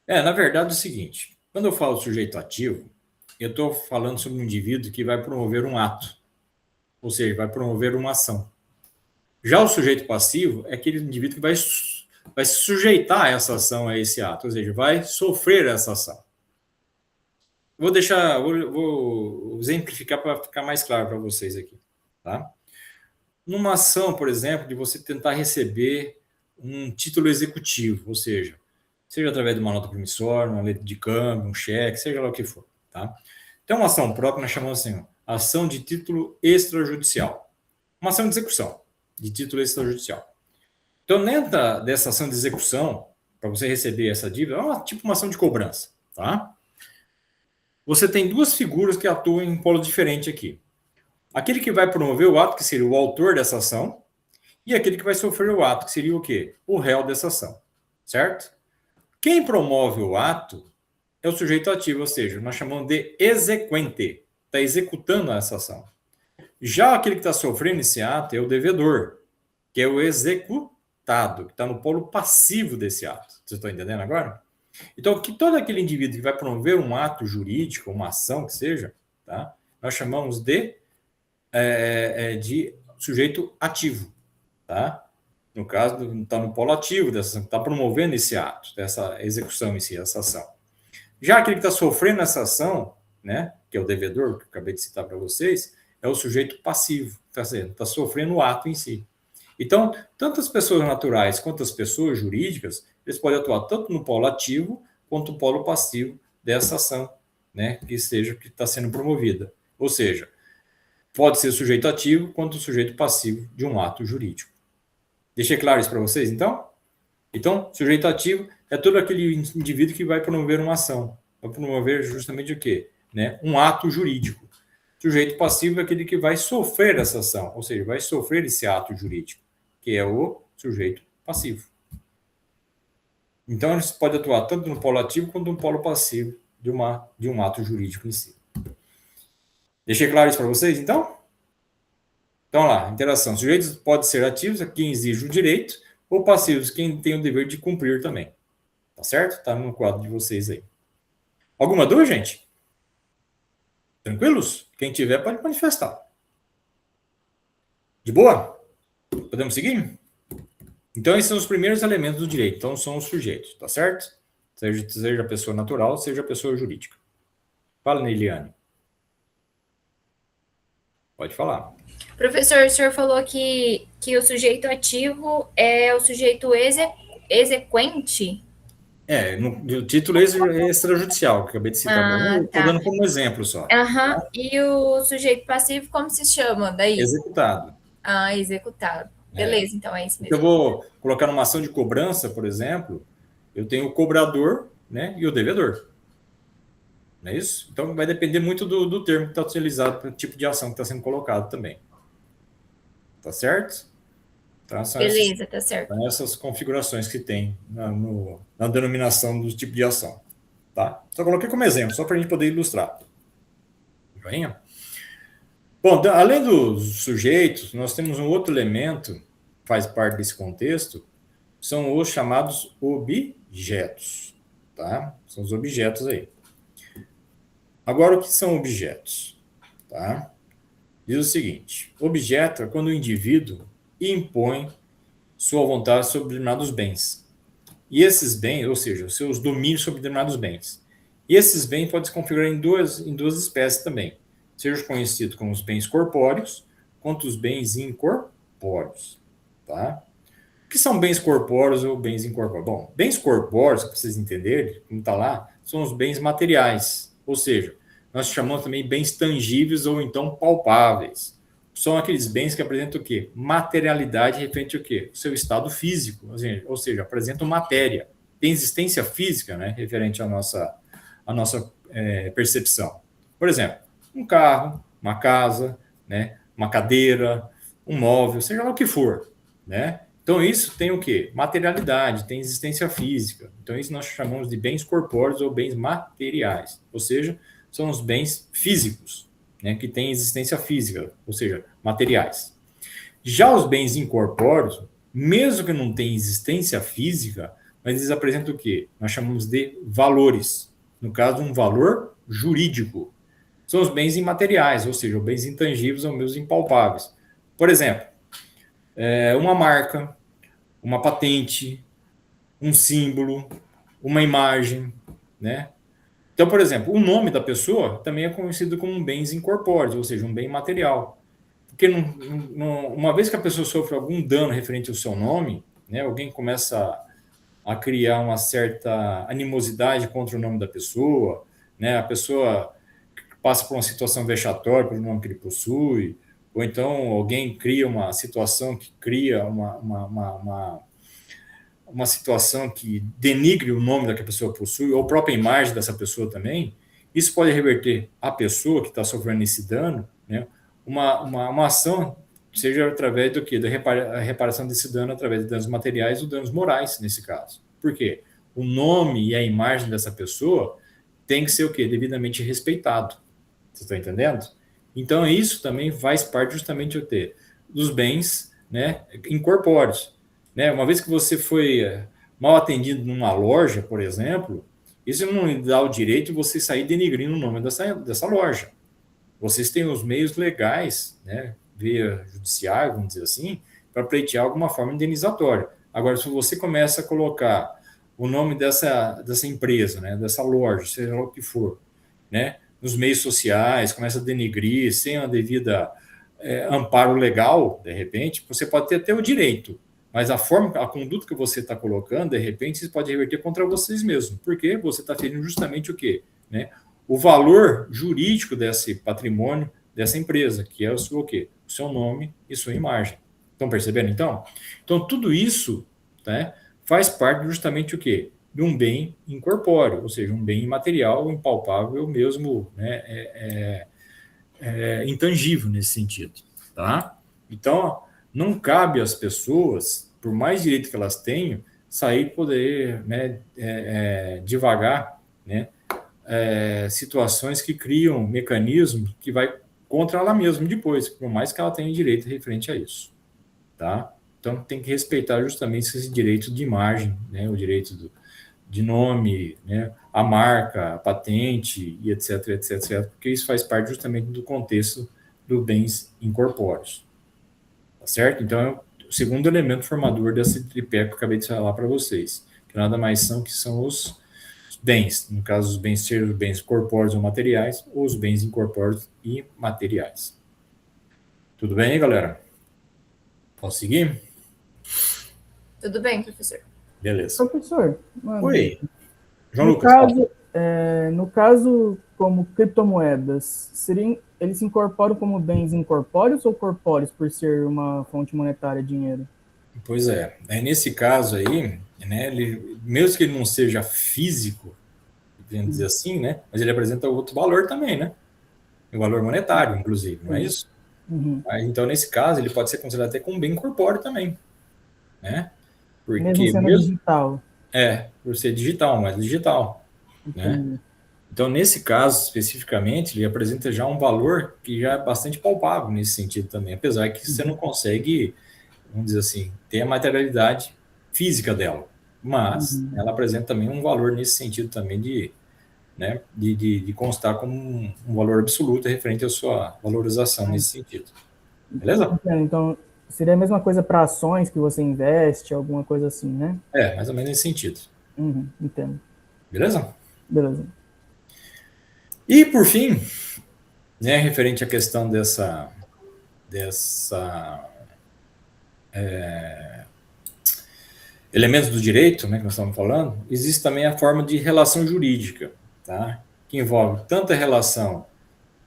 Na verdade é o seguinte, quando eu falo sujeito ativo, eu estou falando sobre um indivíduo que vai promover um ato, ou seja, vai promover uma ação. Já o sujeito passivo é aquele indivíduo que vai se sujeitar a essa ação, a esse ato, ou seja, vai sofrer essa ação. Vou exemplificar para ficar mais claro para vocês aqui, tá? numa ação, por exemplo, de você tentar receber um título executivo, ou seja através de uma nota promissória, uma letra de câmbio, um cheque, seja lá o que for, tá? Então, uma ação própria nós chamamos assim, ação de título extrajudicial. Uma ação de execução de título extrajudicial. Então, dentro dessa ação de execução, para você receber essa dívida, é tipo uma ação de cobrança, tá? Você tem duas figuras que atuam em polo diferente aqui. Aquele que vai promover o ato, que seria o autor dessa ação, e aquele que vai sofrer o ato, que seria o quê? O réu dessa ação, certo? Quem promove o ato é o sujeito ativo, ou seja, nós chamamos de exequente, está executando essa ação. Já aquele que está sofrendo esse ato é o devedor, que é o executado, que está no polo passivo desse ato. Vocês estão entendendo agora? Então, que todo aquele indivíduo que vai promover um ato jurídico, uma ação que seja, tá? Nós chamamos de sujeito ativo, tá? No caso, está no polo ativo dessa, está promovendo esse ato, dessa execução em si, essa ação. Já aquele que está sofrendo essa ação, né, que é o devedor, que eu acabei de citar para vocês, é o sujeito passivo, está sofrendo o ato em si. Então, tanto as pessoas naturais quanto as pessoas jurídicas, eles podem atuar tanto no polo ativo quanto no polo passivo dessa ação, né, que está sendo promovida. Ou seja, pode ser o sujeito ativo quanto o sujeito passivo de um ato jurídico. Deixei claro isso para vocês, então? Então, sujeito ativo é todo aquele indivíduo que vai promover uma ação. Vai promover justamente o quê? Né? Um ato jurídico. Sujeito passivo é aquele que vai sofrer essa ação, ou seja, vai sofrer esse ato jurídico, que é o sujeito passivo. Então, eles podem atuar tanto no polo ativo quanto no polo passivo de um ato jurídico em si. Deixei claro isso para vocês, então? Então, lá, interação. Sujeitos podem ser ativos, quem exige o direito, ou passivos, quem tem o dever de cumprir também. Tá certo? Está no quadro de vocês aí. Alguma dúvida, gente? Tranquilos? Quem tiver pode manifestar. De boa? Podemos seguir? Então, esses são os primeiros elementos do direito. Então, são os sujeitos, tá certo? Seja a pessoa natural, seja a pessoa jurídica. Fala, Neiliane. Pode falar. Professor, o senhor falou que o sujeito ativo é o sujeito exequente? No título extrajudicial, que eu acabei de citar. Estou dando como exemplo só. Tá? E o sujeito passivo, como se chama daí? Executado. Executado. Beleza, então é isso mesmo. Eu vou colocar numa ação de cobrança, por exemplo, eu tenho o cobrador, né, e o devedor. Não é isso? Então, vai depender muito do termo que está utilizado para o tipo de ação que está sendo colocado também. Tá certo? Então, beleza, tá certo. São essas configurações que tem na denominação do tipo de ação. Tá? Só coloquei como exemplo, só para a gente poder ilustrar. Joinha? Bom, além dos sujeitos, nós temos um outro elemento que faz parte desse contexto, são os chamados objetos. Tá? São os objetos aí. Agora, o que são objetos? Tá? Diz o seguinte, objeto é quando o indivíduo impõe sua vontade sobre determinados bens. E esses bens, ou seja, os seus domínios sobre determinados bens. E esses bens podem se configurar em duas espécies também. Seja conhecido como os bens corpóreos, quanto os bens incorpóreos. Tá? O que são bens corpóreos ou bens incorpóreos? Bom, bens corpóreos, para vocês entenderem, como está lá, são os bens materiais. Ou seja, nós chamamos também bens tangíveis ou então palpáveis. São aqueles bens que apresentam o quê? Materialidade referente ao quê? O seu estado físico, ou seja, apresentam matéria. Tem existência física, né, referente à nossa percepção. Por exemplo, um carro, uma casa, né, uma cadeira, um móvel, seja lá o que for, né? Então, isso tem o quê? Materialidade, tem existência física. Então, isso nós chamamos de bens corpóreos ou bens materiais. Ou seja, são os bens físicos, né, que têm existência física, ou seja, materiais. Já os bens incorpóreos, mesmo que não tenham existência física, mas eles apresentam o quê? Nós chamamos de valores. No caso, um valor jurídico. São os bens imateriais, ou seja, os bens intangíveis ou menos impalpáveis. Por exemplo, uma marca, uma patente, um símbolo, uma imagem, né? Então, por exemplo, o nome da pessoa também é conhecido como bens incorpóreos, ou seja, um bem material. Porque uma vez que a pessoa sofre algum dano referente ao seu nome, né, alguém começa a criar uma certa animosidade contra o nome da pessoa, né, a pessoa passa por uma situação vexatória pelo nome que ele possui, ou então alguém cria uma situação que cria uma situação que denigre o nome da que a pessoa possui, ou a própria imagem dessa pessoa também, isso pode reverter a pessoa que está sofrendo esse dano, né, uma ação, seja através do quê? Da reparação desse dano através de danos materiais ou danos morais, nesse caso. Por quê? O nome e a imagem dessa pessoa tem que ser o quê? Devidamente respeitado. Vocês estão entendendo? Então, isso também faz parte justamente dos bens, né, incorpóreos. Né? Uma vez que você foi mal atendido numa loja, por exemplo, isso não lhe dá o direito de você sair denigrindo o nome dessa loja. Vocês têm os meios legais, né, via judiciário, vamos dizer assim, para pleitear alguma forma indenizatória. Agora, se você começa a colocar o nome dessa empresa, né, dessa loja, seja lá o que for, né, nos meios sociais, começa a denigrir, sem a devida amparo legal, de repente, você pode ter até o direito, mas a conduta que você está colocando, de repente, isso pode reverter contra vocês mesmos, porque você está ferindo justamente o quê? Né? O valor jurídico desse patrimônio dessa empresa, que é o seu quê? O seu nome e sua imagem. Estão percebendo, então? Então, tudo isso, né, faz parte justamente o quê? De um bem incorpóreo, ou seja, um bem imaterial, impalpável mesmo, né, intangível nesse sentido, tá? Então, não cabe às pessoas, por mais direito que elas tenham, sair e poder, né, devagar, né, situações que criam mecanismos que vai contra ela mesma depois, por mais que ela tenha direito referente a isso, tá? Então, tem que respeitar justamente esse direito de imagem, né, o direito de nome, né, a marca, a patente, e etc, etc, etc, porque isso faz parte justamente do contexto dos bens incorpóreos, tá certo? Então, é o segundo elemento formador desse tripé que eu acabei de falar para vocês, que nada mais são que são os bens, no caso, os bens sejam os bens corpóreos ou materiais, ou os bens incorpóreos e materiais. Tudo bem aí, galera? Posso seguir? Tudo bem, professor. Beleza. Professor, Oi. João Lucas. No caso, como criptomoedas, eles se incorporam como bens incorpóreos ou corpóreos por ser uma fonte monetária de dinheiro? Pois é. Nesse caso aí, né, mesmo que ele não seja físico, podemos dizer assim, né, mas ele apresenta outro valor também, né? O valor monetário, inclusive, não é isso? Uhum. Então, nesse caso, ele pode ser considerado até como bem incorpóreo também, né? Porque mesmo sendo digital. Por ser digital, mas digital, né? Então, nesse caso, especificamente, ele apresenta já um valor que já é bastante palpável nesse sentido também, apesar que você não consegue, vamos dizer assim, ter a materialidade física dela, mas ela apresenta também um valor nesse sentido também de constar como um valor absoluto referente à sua valorização nesse sentido. Beleza? Então, seria a mesma coisa para ações que você investe, alguma coisa assim, né? Mais ou menos nesse sentido. Entendo. Beleza? Beleza. E, por fim, né, referente à questão elementos do direito, né, que nós estamos falando, existe também a forma de relação jurídica, tá? Que envolve tanto a relação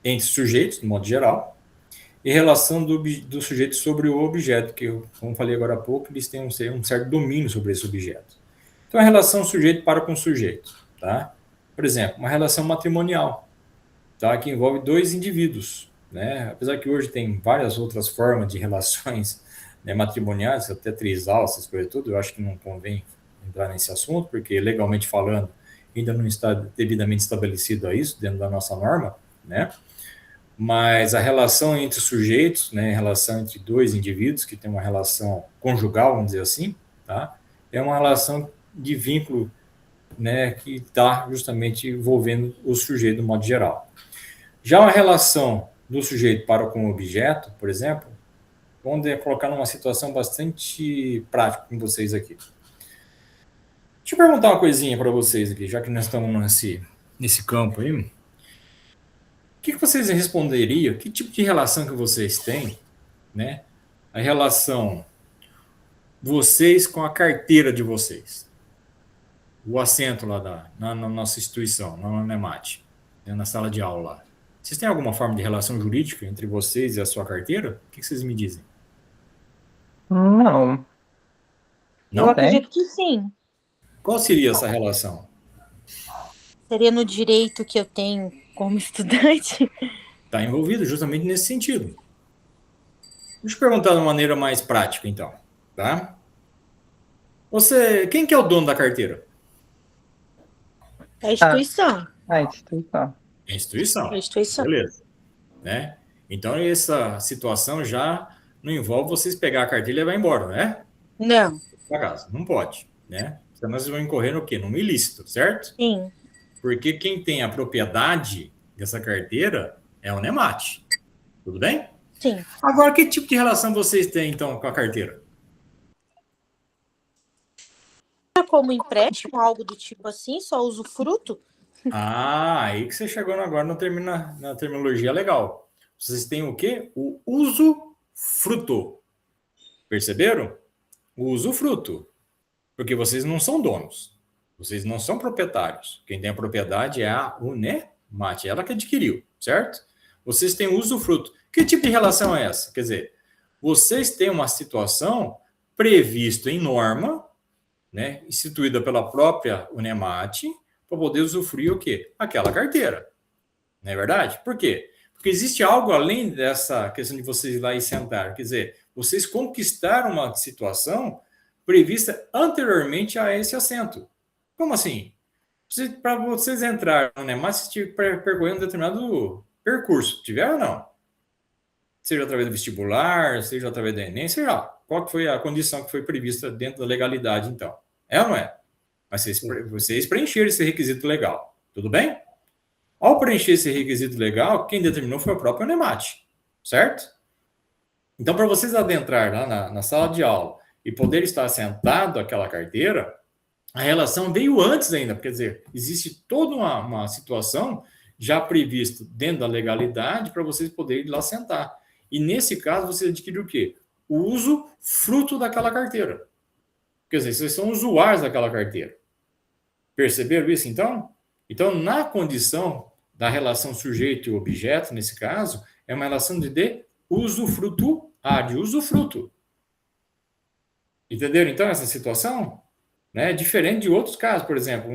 entre sujeitos, de modo geral, e relação do sujeito sobre o objeto, que, como falei agora há pouco, eles têm um certo domínio sobre esse objeto. Então, a relação sujeito para com sujeito, tá? Por exemplo, uma relação matrimonial, tá? Que envolve dois indivíduos, né? Apesar que hoje tem várias outras formas de relações, né, matrimoniais, até trisal, essas coisas tudo, eu acho que não convém entrar nesse assunto, porque legalmente falando, ainda não está devidamente estabelecido a isso dentro da nossa norma, né? Mas a relação entre sujeitos, né, a relação entre dois indivíduos que tem uma relação conjugal, vamos dizer assim, tá? É uma relação de vínculo, né, que está justamente envolvendo o sujeito do modo geral. Já uma relação do sujeito para com o objeto, por exemplo, vamos colocar numa situação bastante prática com vocês aqui. Deixa eu perguntar uma coisinha para vocês aqui, já que nós estamos nesse campo aí. O que vocês responderiam? Que tipo de relação que vocês têm né, a relação vocês com a carteira de vocês. O assento lá na nossa instituição, na UNEMAT, na sala de aula lá. Vocês têm alguma forma de relação jurídica entre vocês e a sua carteira? O que vocês me dizem? Não. Eu acredito que sim. Qual seria essa relação? Seria no direito que eu tenho como estudante? Está envolvido justamente nesse sentido. Deixa eu perguntar de uma maneira mais prática, então. Tá? Quem que é o dono da carteira? A instituição. A instituição. A instituição. A instituição. Beleza. Né? Então, essa situação já não envolve vocês pegar a carteira e levar embora, né? Não. Por acaso, não pode, né? Senão vocês vão incorrer no quê? Num ilícito, certo? Sim. Porque quem tem a propriedade dessa carteira é a UNEMAT. Tudo bem? Sim. Agora, que tipo de relação vocês têm, então, com a carteira? Como empréstimo, algo do tipo assim, só usufruto? Aí que você chegou agora na terminologia legal. Vocês têm o quê? O usufruto. Perceberam? O usufruto. Porque vocês não são donos. Vocês não são proprietários. Quem tem a propriedade é a UNEMAT, ela que adquiriu, certo? Vocês têm o usufruto. Que tipo de relação é essa? Quer dizer, vocês têm uma situação prevista em norma, né, instituída pela própria UNEMAT, para poder usufruir o quê? Aquela carteira. Não é verdade? Por quê? Porque existe algo além dessa questão de vocês ir lá e sentar. Quer dizer, vocês conquistaram uma situação prevista anteriormente a esse assento. Como assim? Para vocês entrarem na UNEMAT, vocês tiveram percorrendo um determinado percurso. Tiveram ou não? Seja através do vestibular, seja através do Enem, seja lá. Qual que foi a condição que foi prevista dentro da legalidade, então? É ou não é? Mas vocês preencheram esse requisito legal. Tudo bem? Ao preencher esse requisito legal, quem determinou foi a própria UNEMAT. Certo? Então, para vocês adentrar lá na sala de aula e poder estar sentado àquela carteira, a relação veio antes ainda. Quer dizer, existe toda uma situação já prevista dentro da legalidade para vocês poderem ir lá sentar. E nesse caso, você adquiriu o quê? O uso fruto daquela carteira. Quer dizer, vocês são usuários daquela carteira. Perceberam isso, então? Então, na condição da relação sujeito e objeto, nesse caso, é uma relação de usufrutuário, usufruto. Entenderam, então, essa situação? Né? Diferente de outros casos, por exemplo,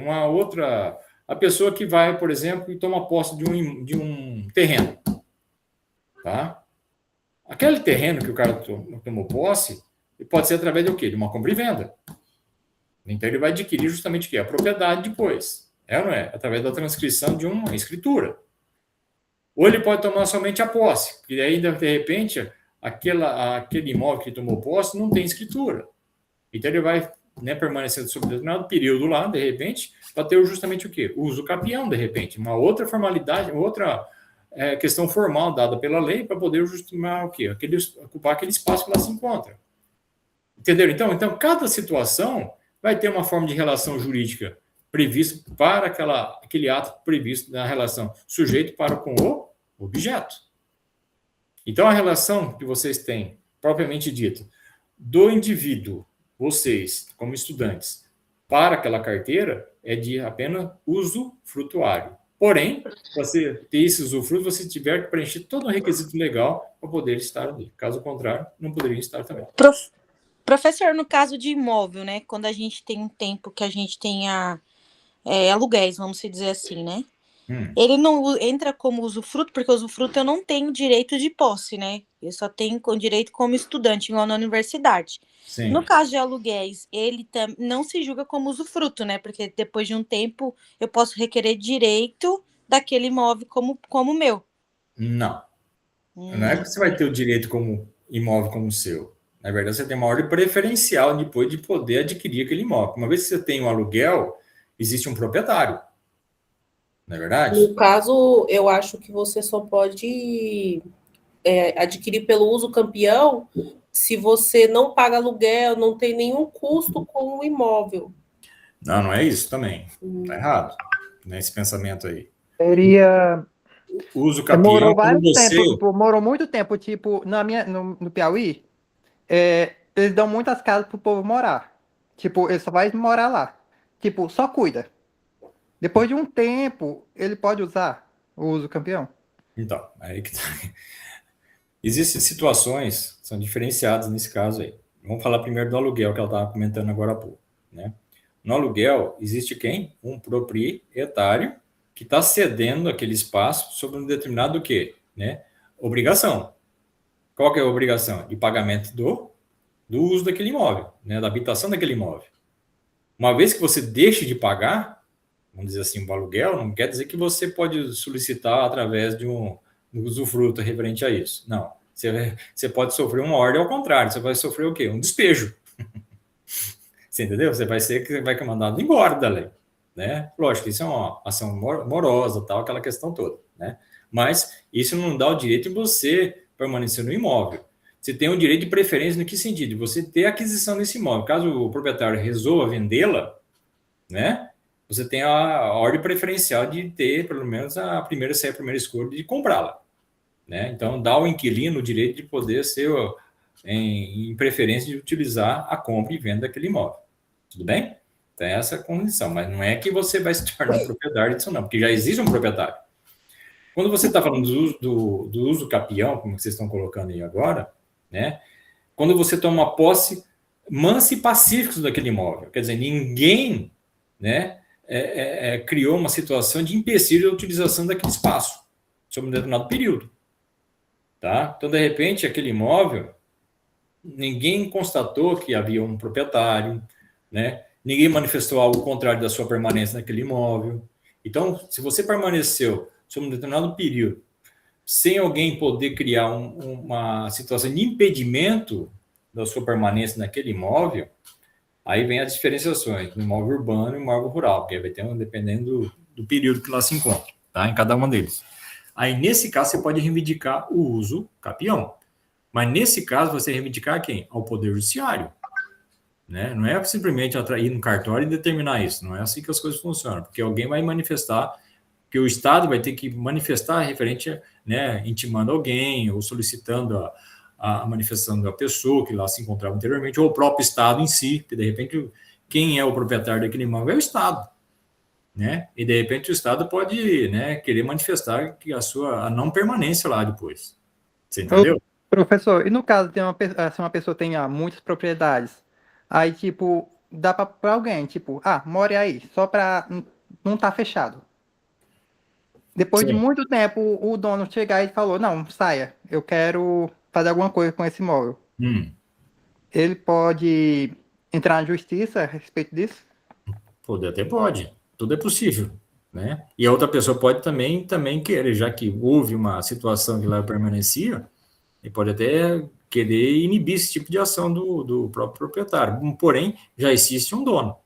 a pessoa que vai, por exemplo, e toma posse de um terreno. Tá? Aquele terreno que o cara tomou posse, pode ser através do quê? De uma compra e venda. Então, ele vai adquirir justamente o quê? A propriedade depois. É ou não é? Através da transcrição de uma escritura. Ou ele pode tomar somente a posse, porque ainda, de repente, aquele imóvel que tomou posse não tem escritura. Então, ele vai permanecer sob determinado período lá, de repente, para ter justamente o quê? O uso capião, de repente. Uma outra formalidade, outra questão formal dada pela lei para poder justificar o quê? Ocupar aquele espaço que ela se encontra. Entenderam? Então, cada situação vai ter uma forma de relação jurídica prevista para aquele ato previsto na relação sujeito para com o objeto. Então, a relação que vocês têm, propriamente dita, do indivíduo, vocês, como estudantes, para aquela carteira, é de apenas usufrutuário. Porém, para você ter esse usufruto, você tiver que preencher todo o requisito legal para poder estar ali. Caso contrário, não poderia estar também. Professor, no caso de imóvel, né? Quando a gente tem um tempo que a gente tenha aluguéis, vamos dizer assim, né? Ele não entra como usufruto, porque o usufruto eu não tenho direito de posse, né? Eu só tenho direito como estudante, igual na universidade. Sim. No caso de aluguéis, ele não se julga como usufruto, né? Porque depois de um tempo eu posso requerer direito daquele imóvel como meu. Não. Não é que você vai ter o direito como imóvel como seu. Na verdade, você tem uma ordem preferencial depois de poder adquirir aquele imóvel. Uma vez que você tem um aluguel, existe um proprietário. Não é verdade? No caso, eu acho que você só pode adquirir pelo uso campeão se você não paga aluguel, não tem nenhum custo com o imóvel. Não é isso também. Está errado. Né, esse pensamento aí. Seria Uso capião, Demorou quando vários você... tempos, demorou muito tempo, tipo, no Piauí, eles dão muitas casas pro povo morar. Tipo, ele só vai morar lá. Tipo, só cuida. Depois de um tempo, ele pode usar o uso campeão. Então, aí que tá. Existem situações que são diferenciadas nesse caso aí. Vamos falar primeiro do aluguel, que ela estava comentando agora há pouco, né? No aluguel, existe quem? Um proprietário que está cedendo aquele espaço sobre um determinado quê? Né? Obrigação. Qual que é a obrigação? De pagamento do uso daquele imóvel, né? Da habitação daquele imóvel. Uma vez que você deixe de pagar, vamos dizer assim, o aluguel, não quer dizer que você pode solicitar através de um usufruto referente a isso. Não. Você pode sofrer uma ordem ao contrário. Você vai sofrer o quê? Um despejo. Você entendeu? Você vai ser mandado embora da lei. Né? Lógico, isso é uma ação morosa, tal, aquela questão toda. Né? Mas isso não dá o direito de você permanecer no imóvel. Você tem o direito de preferência no que sentido? De você ter a aquisição desse imóvel. Caso o proprietário resolva vendê-la, né? Você tem a ordem preferencial de ter, pelo menos, a primeira escolha de comprá-la. Né? Então, dá ao inquilino o direito de poder ser em preferência de utilizar a compra e venda daquele imóvel. Tudo bem? Então, essa é a condição. Mas não é que você vai se tornar proprietário disso, não, porque já existe um proprietário. Quando você está falando do uso capião, como vocês estão colocando aí agora, né? Quando você toma posse mansa e pacífica daquele imóvel, quer dizer, ninguém, né, criou uma situação de empecilho da utilização daquele espaço sobre um determinado período. Tá? Então, de repente, aquele imóvel, ninguém constatou que havia um proprietário, né? Ninguém manifestou algo contrário da sua permanência naquele imóvel. Então, se você permaneceu sobre um determinado período, sem alguém poder criar uma situação de impedimento da sua permanência naquele imóvel, aí vem as diferenciações do imóvel urbano e imóvel rural, porque vai ter dependendo do período que lá se encontra, tá? Em cada um deles. Aí, nesse caso, você pode reivindicar o uso capião. Mas, nesse caso, você reivindicar quem? Ao Poder Judiciário. Né? Não é simplesmente ir no cartório e determinar isso. Não é assim que as coisas funcionam. Porque alguém vai manifestar, que o Estado vai ter que manifestar referente, né, intimando alguém ou solicitando a manifestação da pessoa que lá se encontrava anteriormente, ou o próprio Estado em si, que, de repente, quem é o proprietário daquele imóvel é o Estado. Né? E de repente o Estado pode, né, querer manifestar que a não permanência lá depois. Você entendeu? Professor, e no caso de se uma pessoa tem muitas propriedades, aí tipo, dá para alguém, tipo, more aí, só para não estar fechado. Depois de muito tempo, o dono chegar e falou, não, saia, eu quero fazer alguma coisa com esse imóvel. Ele pode entrar na justiça a respeito disso? Poder até pode. Tudo é possível, né? E a outra pessoa pode também querer, já que houve uma situação que lá permanecia, ele pode até querer inibir esse tipo de ação do próprio proprietário. Porém, já existe um dono,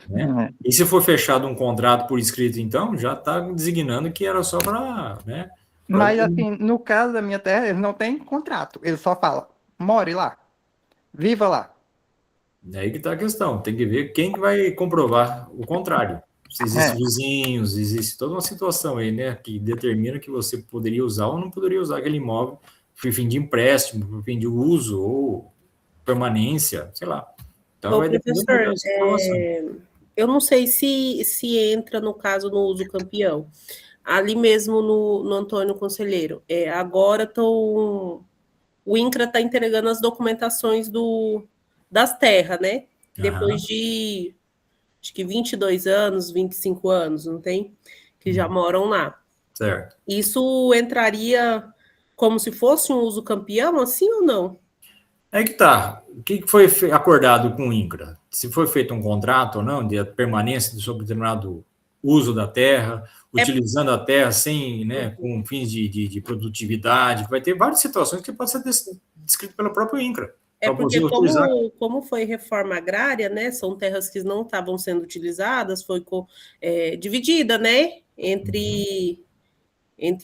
né? E se for fechado um contrato por escrito, então, já está designando que era só para, né? Mas, assim, no caso da minha terra, ele não tem contrato. Ele só fala, more lá, viva lá. É aí que está a questão. Tem que ver quem que vai comprovar o contrário. Se existem vizinhos, existe toda uma situação aí, né, que determina que você poderia usar ou não poderia usar aquele imóvel por fim de empréstimo, por fim de uso ou permanência, sei lá. Então, vai depender da situação. Eu não sei se entra no caso no uso campeão. Ali mesmo no Antônio Conselheiro. Agora o INCRA está entregando as documentações das terras, né? Depois de acho que 22 anos, 25 anos, não tem? Que já moram lá. Certo. Isso entraria como se fosse um uso campeão, assim ou não? É que tá. O que foi acordado com o INCRA? Se foi feito um contrato ou não de permanência sobre determinado uso da terra, utilizando a terra sem, né, com fins de produtividade, vai ter várias situações que podem ser descritas pelo próprio INCRA. Porque como foi reforma agrária, né, são terras que não estavam sendo utilizadas, foi dividida, né, entre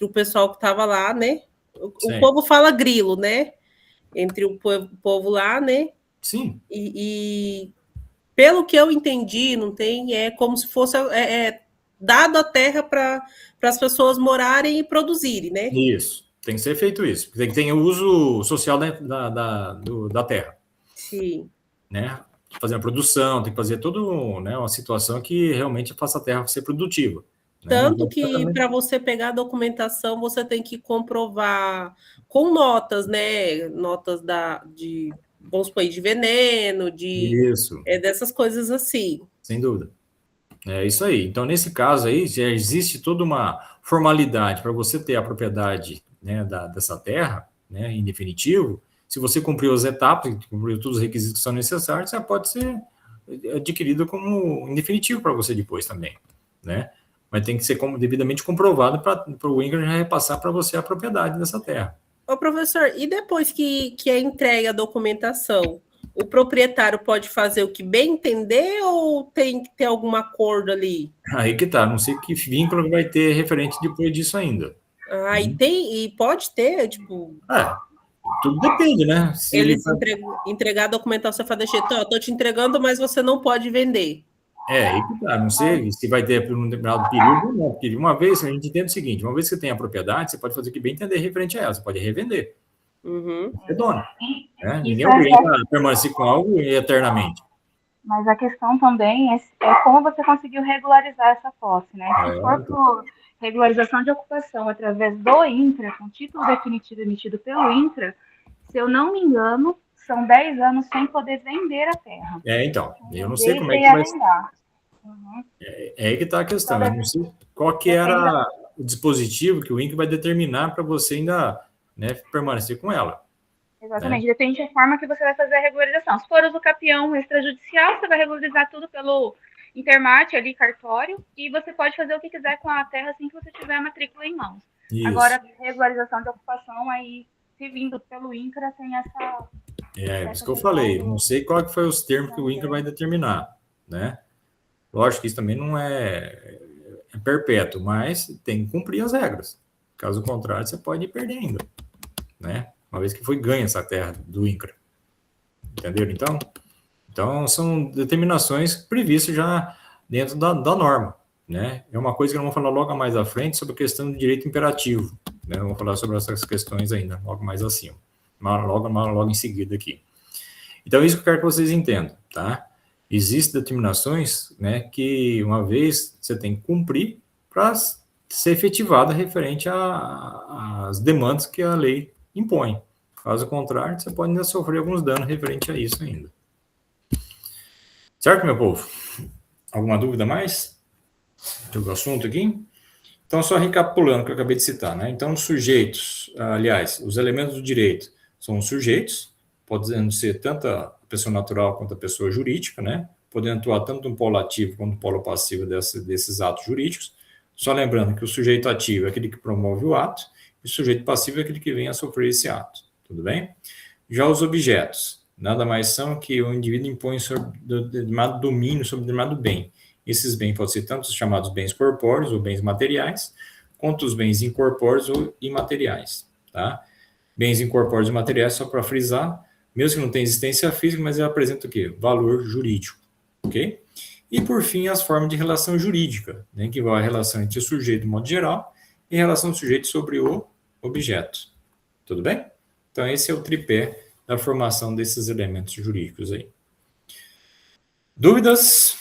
o pessoal que estava lá, né, o povo fala grilo, né, entre o povo lá, né. Sim. E pelo que eu entendi, não tem, como se fosse dado a terra para as pessoas morarem e produzirem, né? Isso, tem que ser feito isso. Tem que ter o uso social da terra. Sim. Né? Fazer a produção, tem que fazer toda, né, uma situação que realmente faça a terra ser produtiva. Né? Tanto que para você pegar a documentação, você tem que comprovar com notas, né? Notas vamos supor, de veneno, Isso. Dessas coisas assim. Sem dúvida. É isso aí. Então, nesse caso aí, já existe toda uma formalidade para você ter a propriedade, né, dessa terra, né, em definitivo. Se você cumpriu as etapas, cumpriu todos os requisitos que são necessários, já pode ser adquirido como em definitivo para você depois também, né? Mas tem que ser devidamente comprovado para o INCRA já repassar para você a propriedade dessa terra. Ô, professor, e depois que é entregue a documentação, o proprietário pode fazer o que bem entender ou tem que ter algum acordo ali? Aí que tá, não sei que vínculo vai ter referente depois disso ainda. E pode ter, tipo... Tudo depende, né? Se ele entregar a documentação, você fala, estou te entregando, mas você não pode vender. Aí que tá, não sei se vai ter um determinado período ou não, porque uma vez, a gente entende o seguinte, uma vez que você tem a propriedade, você pode fazer o que bem entender referente a ela, você pode revender. Você é dono. Né? Ninguém é obrigado a permanecer com algo eternamente. Mas a questão também é como você conseguiu regularizar essa posse, né? Se for por regularização de ocupação através do INCRA, com título definitivo emitido pelo INCRA, se eu não me engano, são 10 anos sem poder vender a terra. Então, eu não sei como é que vai ser. É aí que está a questão, eu não sei qual que era o dispositivo que o INCRA vai determinar para você ainda, né, permanecer com ela. Exatamente, depende da forma que você vai fazer a regularização. Se for uso capião extrajudicial, você vai regularizar tudo pelo intermate ali, cartório, e você pode fazer o que quiser com a terra assim que você tiver a matrícula em mãos. Isso. Agora, regularização de ocupação, aí, se vindo pelo INCRA, tem essa... Isso que eu falei, não sei qual que foi os termos que o INCRA vai determinar, né? Lógico que isso também não é perpétuo, mas tem que cumprir as regras. Caso contrário, você pode ir perdendo, né? Uma vez que foi ganha essa terra do INCRA. Entenderam, então? Então, são determinações previstas já dentro da norma, né? É uma coisa que nós vamos falar logo mais à frente sobre a questão do direito imperativo, né? Vamos falar sobre essas questões ainda, logo mais acima. Logo em seguida aqui. Então, isso que eu quero que vocês entendam, tá? Existem determinações, né, que uma vez você tem que cumprir para ser efetivada referente às demandas que a lei impõe. Caso contrário, você pode ainda sofrer alguns danos referente a isso ainda. Certo, meu povo? Alguma dúvida mais sobre o assunto aqui? Então, só recapitulando o que eu acabei de citar, né? Então, os sujeitos, aliás, os elementos do direito são os sujeitos, podendo ser tanto a pessoa natural quanto a pessoa jurídica, né? Podendo atuar tanto no polo ativo quanto no polo passivo desses atos jurídicos. Só lembrando que o sujeito ativo é aquele que promove o ato, e o sujeito passivo é aquele que vem a sofrer esse ato. Tudo bem? Já os objetos, nada mais são que o indivíduo impõe sobre determinado domínio sobre determinado bem. Esses bens podem ser tanto os chamados bens corpóreos ou bens materiais, quanto os bens incorpóreos ou imateriais, tá? Bens incorpóreos e materiais, só para frisar, mesmo que não tenha existência física, mas ele apresenta o quê? Valor jurídico, ok? E, por fim, as formas de relação jurídica, né, que vai a relação entre o sujeito, de modo geral, e a relação do sujeito sobre o objeto. Tudo bem? Então, esse é o tripé da formação desses elementos jurídicos aí. Dúvidas?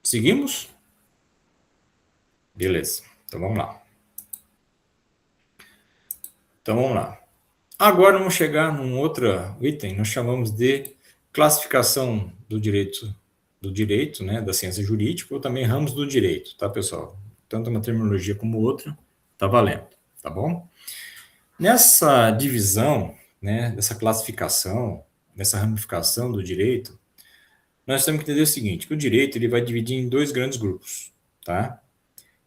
Seguimos? Beleza. Então, vamos lá. Agora, vamos chegar num outro item, nós chamamos de classificação do direito, né, da ciência jurídica, ou também ramos do direito, tá, pessoal? Tanto uma terminologia como outra, tá valendo, tá bom? Nessa divisão, né, dessa classificação, nessa ramificação do direito, nós temos que entender o seguinte, que o direito ele vai dividir em dois grandes grupos, tá?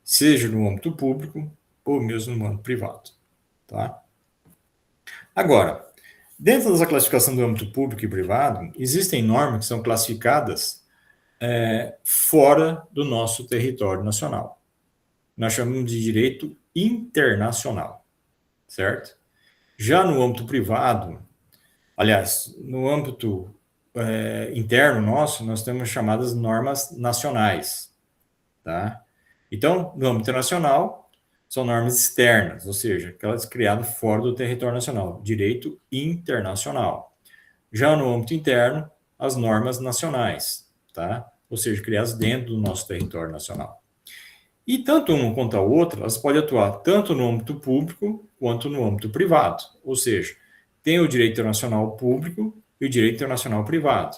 Seja no âmbito público ou mesmo no âmbito privado, tá? Agora, dentro dessa classificação do âmbito público e privado, existem normas que são classificadas fora do nosso território nacional. Nós chamamos de direito internacional, certo? Já no âmbito privado, aliás, no âmbito interno nosso, nós temos chamadas normas nacionais, tá? Então, no âmbito internacional, são normas externas, ou seja, aquelas criadas fora do território nacional, direito internacional. Já no âmbito interno, as normas nacionais, tá? Ou seja, criadas dentro do nosso território nacional. E tanto uma quanto a outra, elas podem atuar tanto no âmbito público quanto no âmbito privado. Ou seja, tem o direito internacional público e o direito internacional privado.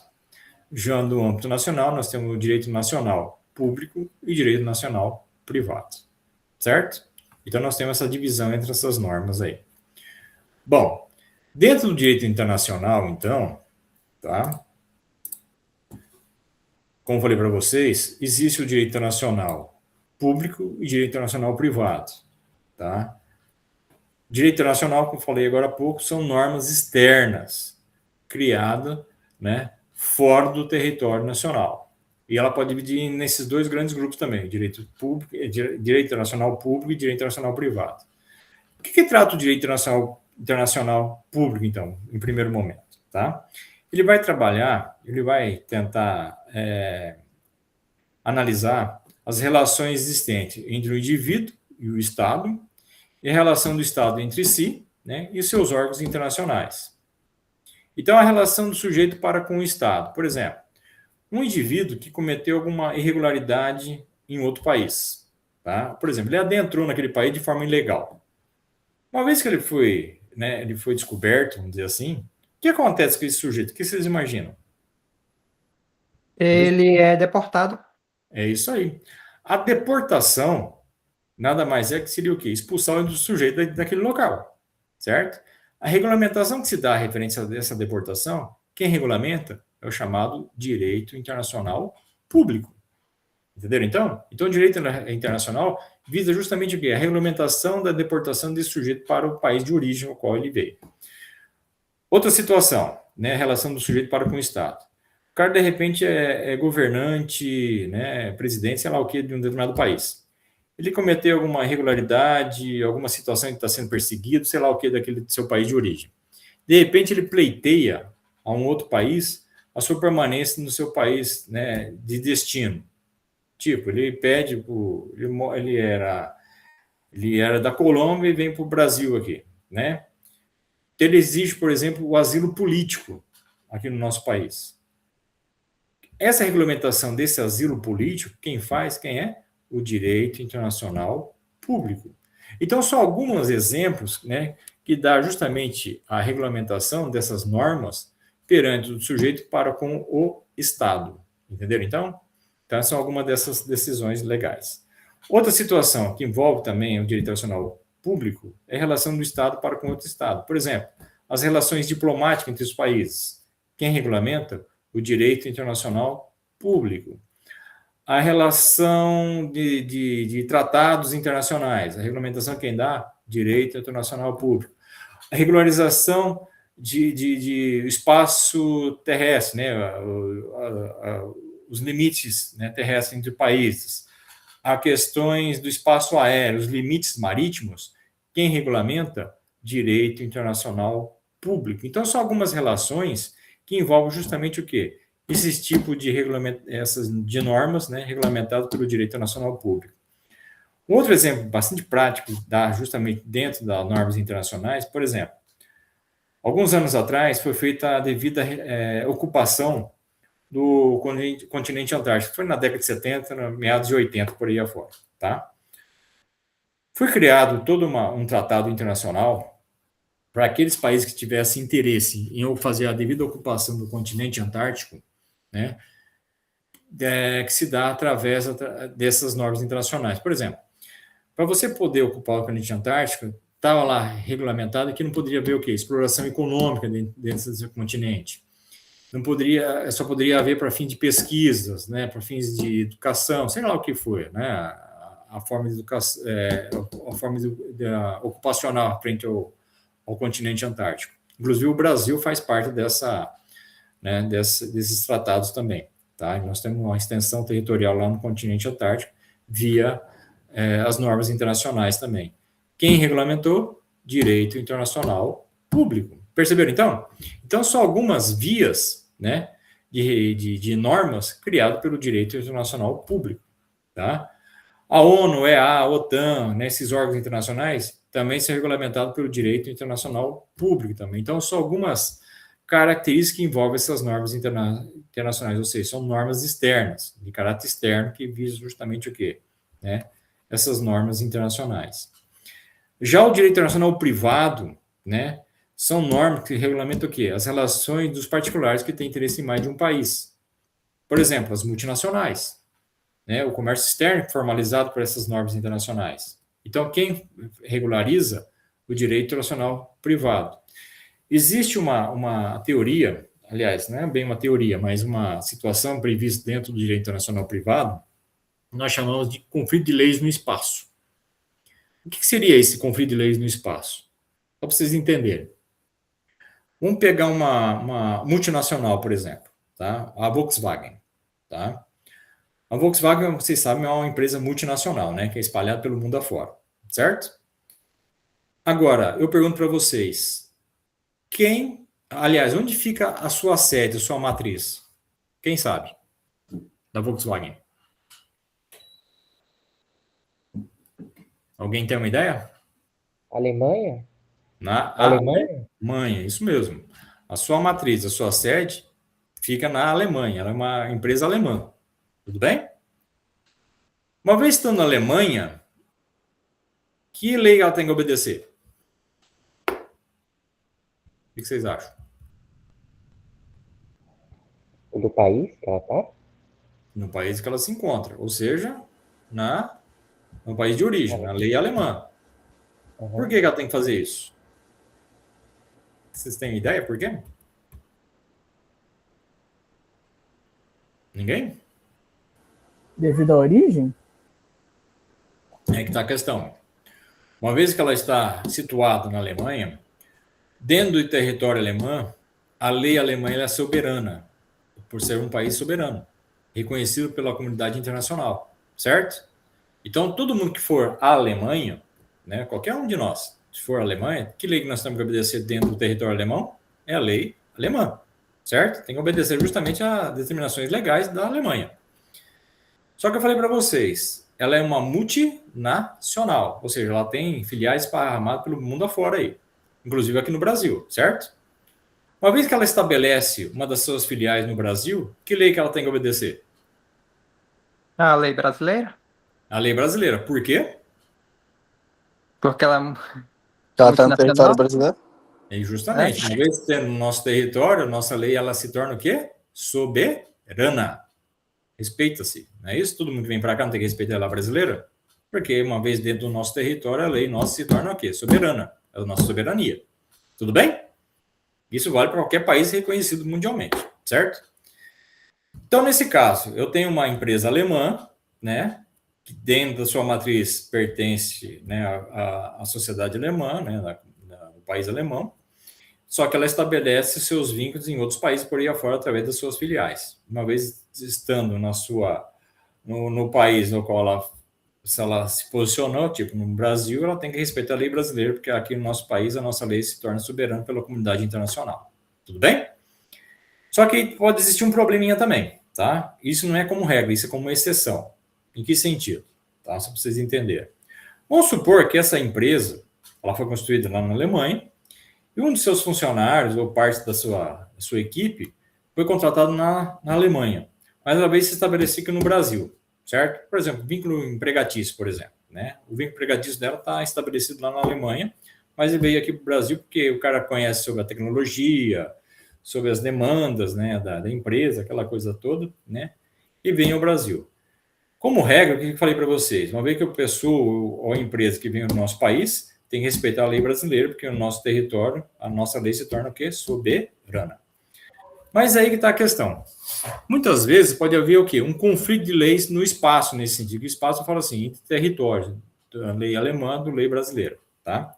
Já no âmbito nacional, nós temos o direito nacional público e direito nacional privado. Certo? Então, nós temos essa divisão entre essas normas aí. Bom, dentro do direito internacional, então, tá? Como falei para vocês, existe o direito internacional público e direito internacional privado, tá? Direito internacional, como falei agora há pouco, são normas externas, criadas, né, fora do território nacional. E ela pode dividir nesses dois grandes grupos também, direito internacional público e direito internacional privado. O que trata o direito internacional público, então, em primeiro momento, tá? Ele vai trabalhar, ele vai tentar analisar as relações existentes entre o indivíduo e o Estado, e a relação do Estado entre si, né, e seus órgãos internacionais. Então, a relação do sujeito para com o Estado. Por exemplo, um indivíduo que cometeu alguma irregularidade em outro país. Tá? Por exemplo, ele adentrou naquele país de forma ilegal. Uma vez que ele foi descoberto, vamos dizer assim, o que acontece com esse sujeito? O que vocês imaginam? Ele é deportado. É isso aí. A deportação nada mais é que seria o quê? Expulsar o sujeito daquele local, certo? A regulamentação que se dá a referência dessa deportação, quem regulamenta é o chamado direito internacional público. Entenderam, então? Então, o direito internacional visa justamente o quê? A regulamentação da deportação desse sujeito para o país de origem ao qual ele veio. Outra situação, né? A relação do sujeito para com o Estado. O cara, de repente, é governante, né? Presidente, sei lá o quê, de um determinado país. Ele cometeu alguma irregularidade, alguma situação que está sendo perseguido, sei lá o quê, daquele seu país de origem. De repente, ele pleiteia a um outro país a sua permanência no seu país, né, de destino. Tipo, ele pede, ele era da Colômbia e vem para o Brasil aqui, né? Então, ele exige, por exemplo, o asilo político aqui no nosso país. Essa regulamentação desse asilo político, quem faz, quem é? O direito internacional público. Então, só alguns exemplos, né, que dá justamente a regulamentação dessas normas perante o sujeito para com o Estado. Entenderam, então? Então, são algumas dessas decisões legais. Outra situação que envolve também o direito internacional público é a relação do Estado para com outro Estado. Por exemplo, as relações diplomáticas entre os países. Quem regulamenta? O direito internacional público. A relação de tratados internacionais. A regulamentação quem dá? Direito internacional público. A regularização de espaço terrestre, né? Os limites, né, terrestres entre países, há questões do espaço aéreo, os limites marítimos, quem regulamenta? Direito internacional público. Então, são algumas relações que envolvem justamente o quê? Esse tipo de de normas, né, regulamentadas pelo direito internacional público. Um outro exemplo bastante prático, justamente dentro das normas internacionais, por exemplo, alguns anos atrás foi feita a devida ocupação do continente antártico. Foi na década de 70, meados de 80, por aí afora. Tá? Foi criado todo um tratado internacional para aqueles países que tivessem interesse em fazer a devida ocupação do continente antártico, né, que se dá através dessas normas internacionais. Por exemplo, para você poder ocupar o continente antártico, estava lá regulamentado que não poderia haver o quê? Exploração econômica dentro desse continente. Só poderia haver para fim de pesquisas, né, para fins de educação, sei lá o que foi, né, a forma de educação, a forma ocupacional frente ao continente antártico. Inclusive, o Brasil faz parte desses tratados também. Tá? Nós temos uma extensão territorial lá no continente antártico via as normas internacionais também. Quem regulamentou? Direito internacional público. Perceberam, então? Então, são algumas vias, né, de normas criadas pelo direito internacional público. Tá? A ONU, EA, a OTAN, né, esses órgãos internacionais, também são regulamentados pelo direito internacional público também. Então, são algumas características que envolvem essas normas internacionais, ou seja, são normas externas, de caráter externo, que visam justamente o quê? Né? Essas normas internacionais. Já o direito internacional privado, né, são normas que regulamentam o quê? As relações dos particulares que têm interesse em mais de um país. Por exemplo, as multinacionais, né, o comércio externo formalizado por essas normas internacionais. Então, quem regulariza o direito internacional privado? Existe uma teoria, aliás, não é bem uma teoria, mas uma situação prevista dentro do direito internacional privado, nós chamamos de conflito de leis no espaço. O que seria esse conflito de leis no espaço? Só para vocês entenderem. Vamos pegar uma multinacional, por exemplo, tá? A Volkswagen, tá? A Volkswagen, vocês sabem, é uma empresa multinacional, né? Que é espalhada pelo mundo afora, certo? Agora, eu pergunto para vocês, aliás, onde fica a sua sede, a sua matriz? Quem sabe? Da Volkswagen. Alguém tem uma ideia? Alemanha? Na Alemanha? Alemanha, isso mesmo. A sua matriz, a sua sede, fica na Alemanha. Ela é uma empresa alemã. Tudo bem? Uma vez estando na Alemanha, que lei ela tem que obedecer? O que vocês acham? Do país que ela tá? No país que ela se encontra, ou seja, no país de origem, na lei alemã. Por que ela tem que fazer isso? Vocês têm ideia por quê? Ninguém? Devido à origem? É que está a questão. Uma vez que ela está situada na Alemanha, dentro do território alemão, a lei alemã é soberana, por ser um país soberano, reconhecido pela comunidade internacional, certo? Então, todo mundo que for à Alemanha, né, qualquer um de nós, se for à Alemanha, que lei que nós temos que obedecer dentro do território alemão? É a lei alemã, certo? Tem que obedecer justamente a determinações legais da Alemanha. Só que eu falei para vocês, ela é uma multinacional, ou seja, ela tem filiais esparramadas pelo mundo afora aí, inclusive aqui no Brasil, certo? Uma vez que ela estabelece uma das suas filiais no Brasil, que lei que ela tem que obedecer? A lei brasileira? A lei brasileira. Por quê? Porque ela está no território brasileiro? E justamente, uma vez tendo no nosso território, nossa lei ela se torna o quê? Soberana. Respeita-se. Não é isso? Todo mundo que vem para cá não tem que respeitar a lei brasileira? Porque uma vez dentro do nosso território, a lei nossa se torna o quê? Soberana. É a nossa soberania. Tudo bem? Isso vale para qualquer país reconhecido mundialmente, certo? Então, nesse caso, eu tenho uma empresa alemã, né, que dentro da sua matriz pertence, né, à sociedade alemã, né, no país alemão, só que ela estabelece seus vínculos em outros países por aí afora através das suas filiais. Uma vez estando no país no qual ela se posicionou, tipo no Brasil, ela tem que respeitar a lei brasileira, porque aqui no nosso país a nossa lei se torna soberana pela comunidade internacional. Tudo bem? Só que pode existir um probleminha também, tá? Isso não é como regra, isso é como exceção. Em que sentido? Tá? Só para vocês entenderem. Vamos supor que essa empresa, ela foi construída lá na Alemanha, e um dos seus funcionários, ou parte da sua equipe, foi contratado na Alemanha, mas ela veio se estabelecer aqui no Brasil, certo? Por exemplo, vínculo empregatício, por exemplo, né? O vínculo empregatício dela está estabelecido lá na Alemanha, mas ele veio aqui para o Brasil porque o cara conhece sobre a tecnologia, sobre as demandas, né, da empresa, aquela coisa toda, né? E vem ao Brasil. Como regra, o que eu falei para vocês? Uma vez que a pessoa ou a empresa que vem no nosso país tem que respeitar a lei brasileira, porque no nosso território, a nossa lei se torna o quê? Soberana. Mas aí que está a questão. Muitas vezes pode haver o quê? Um conflito de leis no espaço, nesse sentido. O espaço eu falo assim, entre territórios, a lei alemã do lei brasileira, tá?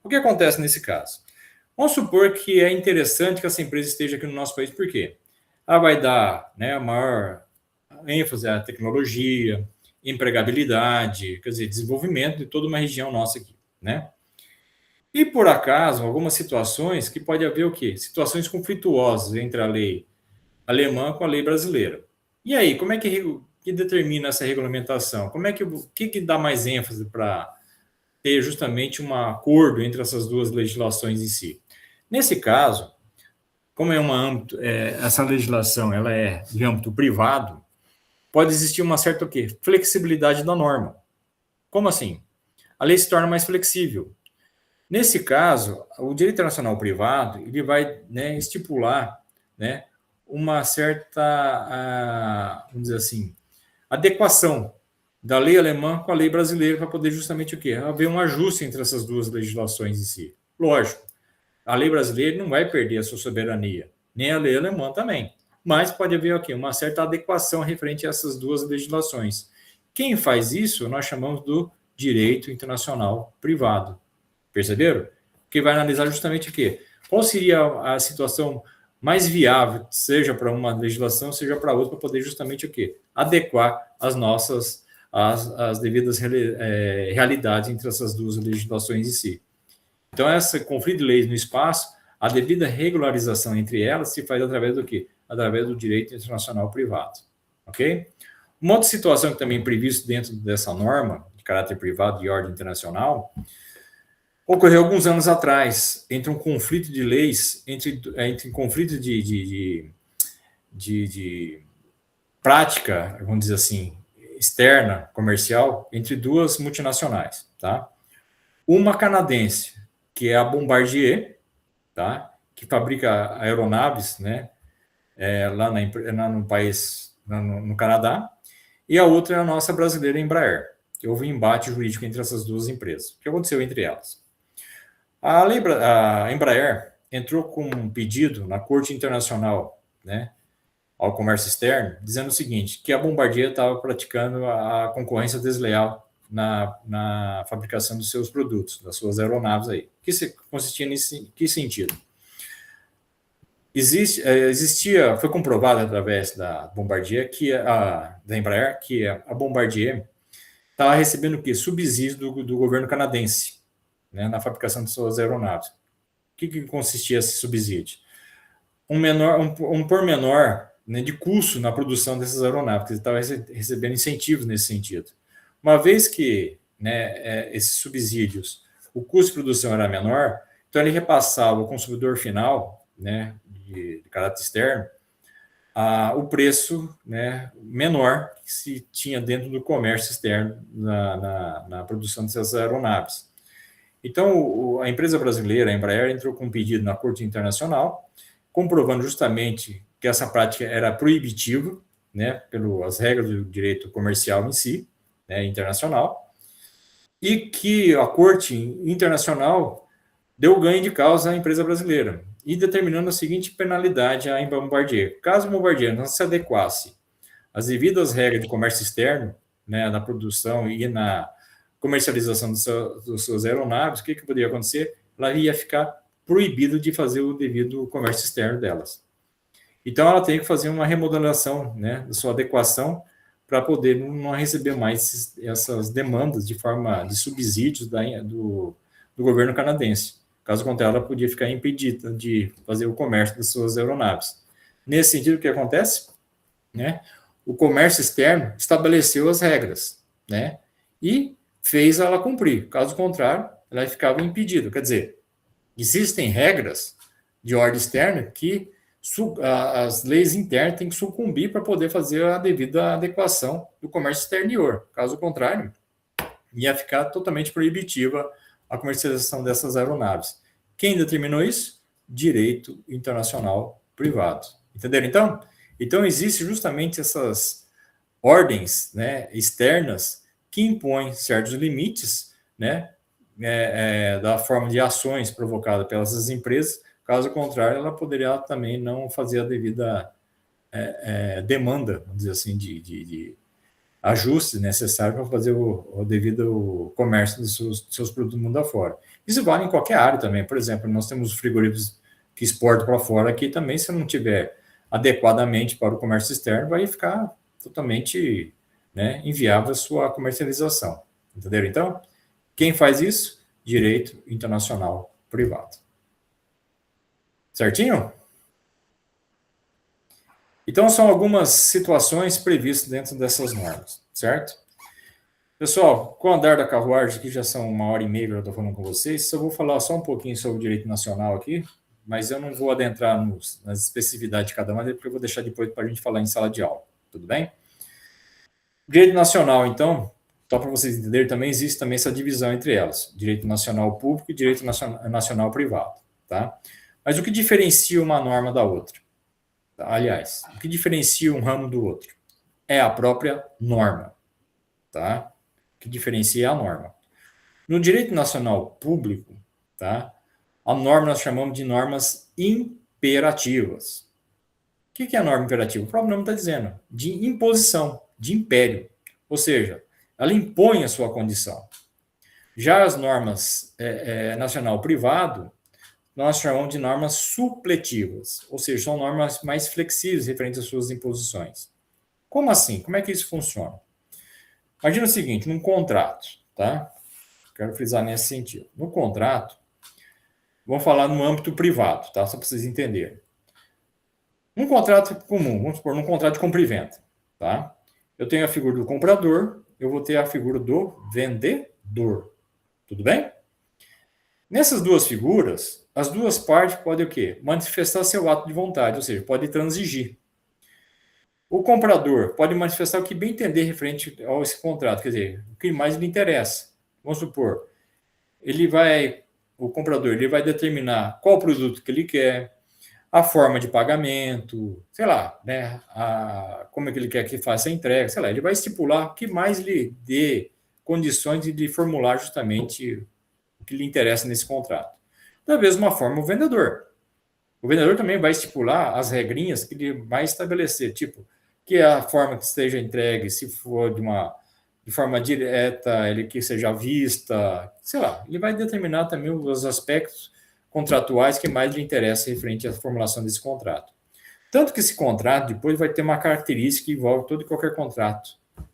O que acontece nesse caso? Vamos supor que é interessante que essa empresa esteja aqui no nosso país, por quê? Ela vai dar, né, a maior ênfase à tecnologia, empregabilidade, quer dizer, desenvolvimento de toda uma região nossa aqui, né? E, por acaso, algumas situações que pode haver o quê? Situações conflituosas entre a lei alemã com a lei brasileira. E aí, como é que que determina essa regulamentação? O que dá mais ênfase para ter justamente um acordo entre essas duas legislações em si? Nesse caso, como essa legislação ela é de âmbito privado, pode existir uma certa flexibilidade da norma. Como assim? A lei se torna mais flexível. Nesse caso, o direito internacional privado ele vai, né, estipular, né, uma certa, vamos dizer assim, adequação da lei alemã com a lei brasileira para poder justamente haver um ajuste entre essas duas legislações em si. Lógico, a lei brasileira não vai perder a sua soberania, nem a lei alemã também, mas pode haver uma certa adequação referente a essas duas legislações. Quem faz isso, nós chamamos do direito internacional privado. Perceberam? Que vai analisar justamente qual seria a situação mais viável, seja para uma legislação, seja para outra, para poder justamente adequar as devidas realidades entre essas duas legislações em si. Então, esse conflito de leis no espaço, a devida regularização entre elas se faz através do Através do direito internacional privado. Ok? Uma outra situação que também é prevista dentro dessa norma, de caráter privado e ordem internacional, ocorreu alguns anos atrás, entre um conflito de leis, entre conflito de prática, vamos dizer assim, externa, comercial, entre duas multinacionais, tá? Uma canadense, que é a Bombardier, tá? Que fabrica aeronaves, né? Lá no país, no Canadá, e a outra é a nossa brasileira Embraer, que houve um embate jurídico entre essas duas empresas. O que aconteceu entre elas? A Embraer entrou com um pedido na Corte Internacional, né, ao Comércio Externo, dizendo o seguinte, que a Bombardier estava praticando a concorrência desleal na fabricação dos seus produtos, das suas aeronaves aí. O que consistia nisso? Que sentido? Foi comprovado através da Bombardier, da Embraer, que a Bombardier estava recebendo subsídio do governo canadense, né, na fabricação de suas aeronaves. O que consistia esse subsídio? Um pormenor, né, de custo na produção dessas aeronaves, que eles estavam recebendo incentivos nesse sentido. Uma vez que, né, esses subsídios, o custo de produção era menor, então ele repassava ao consumidor final, né, de caráter externo, o preço, né, menor que se tinha dentro do comércio externo na produção dessas aeronaves. Então, a empresa brasileira, a Embraer, entrou com um pedido na Corte Internacional, comprovando justamente que essa prática era proibitiva, né, pelas regras do direito comercial em si, né, internacional, e que a Corte Internacional deu ganho de causa à empresa brasileira, e determinando a seguinte penalidade à Bombardier. Caso a Bombardier não se adequasse às devidas regras de comércio externo, né, na produção e na comercialização dos seus aeronaves, o que poderia acontecer? Ela ia ficar proibida de fazer o devido comércio externo delas. Então, ela tem que fazer uma remodelação, né, da sua adequação, para poder não receber mais essas demandas de forma de subsídios do governo canadense. Caso contrário, ela podia ficar impedida de fazer o comércio das suas aeronaves. Nesse sentido, o que acontece? Né? O comércio externo estabeleceu as regras, né? E fez ela cumprir. Caso contrário, ela ficava impedida. Quer dizer, existem regras de ordem externa que as leis internas têm que sucumbir para poder fazer a devida adequação do comércio exterior. Caso contrário, ia ficar totalmente proibitiva a comercialização dessas aeronaves. Quem determinou isso? Direito internacional privado. Entenderam, então? Então, existem justamente essas ordens, né, externas que impõem certos limites, né, da forma de ações provocadas pelas empresas. Caso contrário, ela poderia também não fazer a devida demanda, vamos dizer assim, de ajustes necessários para fazer o devido comércio dos seus produtos do mundo afora. Isso vale em qualquer área também. Por exemplo, nós temos frigoríficos que exportam para fora aqui também, se não tiver adequadamente para o comércio externo, vai ficar totalmente, né, inviável a sua comercialização. Entenderam, então? Quem faz isso? Direito internacional privado. Certinho? Então, são algumas situações previstas dentro dessas normas, certo? Pessoal, com o andar da carruagem, aqui já são 1h30 que eu estou falando com vocês, eu vou falar só um pouquinho sobre o direito nacional aqui, mas eu não vou adentrar nas especificidades de cada uma, porque eu vou deixar depois para a gente falar em sala de aula, tudo bem? Direito nacional, então, só para vocês entenderem, também existe também essa divisão entre elas, direito nacional público e direito nacional privado, tá? Mas o que diferencia uma norma da outra? Aliás, o que diferencia um ramo do outro? É a própria norma, tá? O que diferencia é a norma. No direito nacional público, tá? A norma nós chamamos de normas imperativas. O que é a norma imperativa? O próprio nome está dizendo, de imposição, de império. Ou seja, ela impõe a sua condição. Já as normas nacional privado, nós chamamos de normas supletivas, ou seja, são normas mais flexíveis referentes às suas imposições. Como assim? Como é que isso funciona? Imagina o seguinte, num contrato, tá? Quero frisar nesse sentido. No contrato, vamos falar no âmbito privado, tá? Só para vocês entenderem. Num contrato comum, vamos supor, num contrato de compra e venda, tá? Eu tenho a figura do comprador, eu vou ter a figura do vendedor. Tudo bem? Nessas duas figuras, as duas partes podem o quê? Manifestar seu ato de vontade, ou seja, pode transigir. O comprador pode manifestar o que bem entender referente a esse contrato, quer dizer, o que mais lhe interessa. Vamos supor, o comprador ele vai determinar qual produto que ele quer, a forma de pagamento, sei lá, né, como é que ele quer que faça a entrega, sei lá, ele vai estipular o que mais lhe dê condições de formular justamente o que lhe interessa nesse contrato. Da mesma forma, o vendedor. O vendedor também vai estipular as regrinhas que ele vai estabelecer, tipo, que a forma que esteja entregue, se for de forma direta, ele que seja à vista, sei lá, ele vai determinar também os aspectos contratuais que mais lhe interessam referente à formulação desse contrato. Tanto que esse contrato depois vai ter uma característica que envolve todo e qualquer contrato,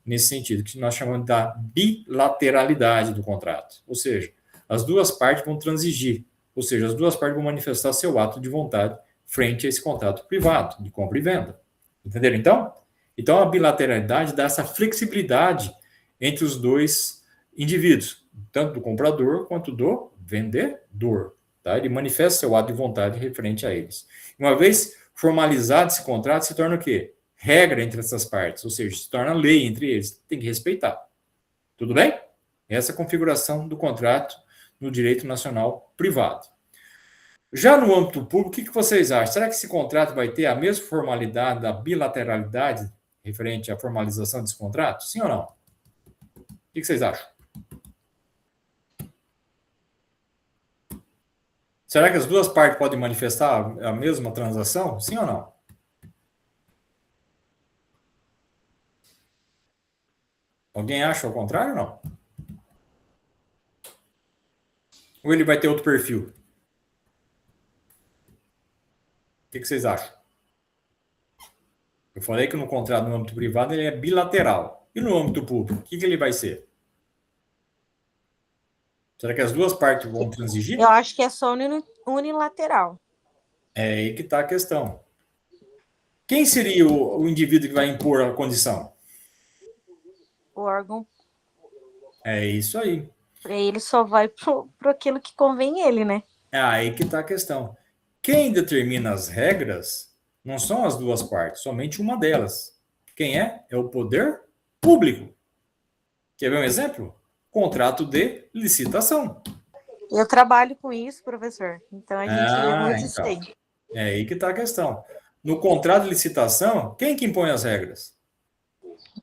nesse sentido, que nós chamamos da bilateralidade do contrato. Ou seja, as duas partes vão transigir, ou seja, as duas partes vão manifestar seu ato de vontade frente a esse contrato privado, de compra e venda. Entenderam, então? Então, a bilateralidade dá essa flexibilidade entre os dois indivíduos, tanto do comprador quanto do vendedor. Tá? Ele manifesta seu ato de vontade referente a eles. Uma vez formalizado esse contrato, se torna o quê? Regra entre essas partes, ou seja, se torna lei entre eles. Tem que respeitar. Tudo bem? Essa é a configuração do contrato no direito nacional privado. Já no âmbito público, o que vocês acham? Será que esse contrato vai ter a mesma formalidade da bilateralidade referente à formalização desse contrato? Sim ou não? O que vocês acham? Será que as duas partes podem manifestar a mesma transação? Sim ou não? Alguém acha ao contrário ou não? Ou ele vai ter outro perfil? O que vocês acham? Eu falei que no contrato no âmbito privado ele é bilateral. E no âmbito público, o que ele vai ser? Será que as duas partes vão transigir? Eu acho que é só unilateral. É aí que está a questão. Quem seria o indivíduo que vai impor a condição? O órgão. É isso aí. Ele só vai pro aquilo que convém ele, né? É aí que está a questão. Quem determina as regras não são as duas partes, somente uma delas. Quem é? É o poder público. Quer ver um exemplo? Contrato de licitação. Eu trabalho com isso, professor. Então a gente vê muito isso aí. É aí que está a questão. No contrato de licitação, quem que impõe as regras?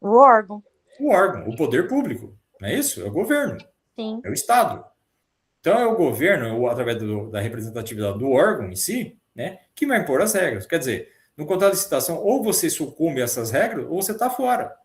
O órgão. O órgão, o poder público. Não é isso? É o governo. Sim. É o Estado. Então, é o governo, através da representatividade do órgão em si, né, que vai impor as regras. Quer dizer, no contrato de licitação, ou você sucumbe a essas regras, ou você está fora.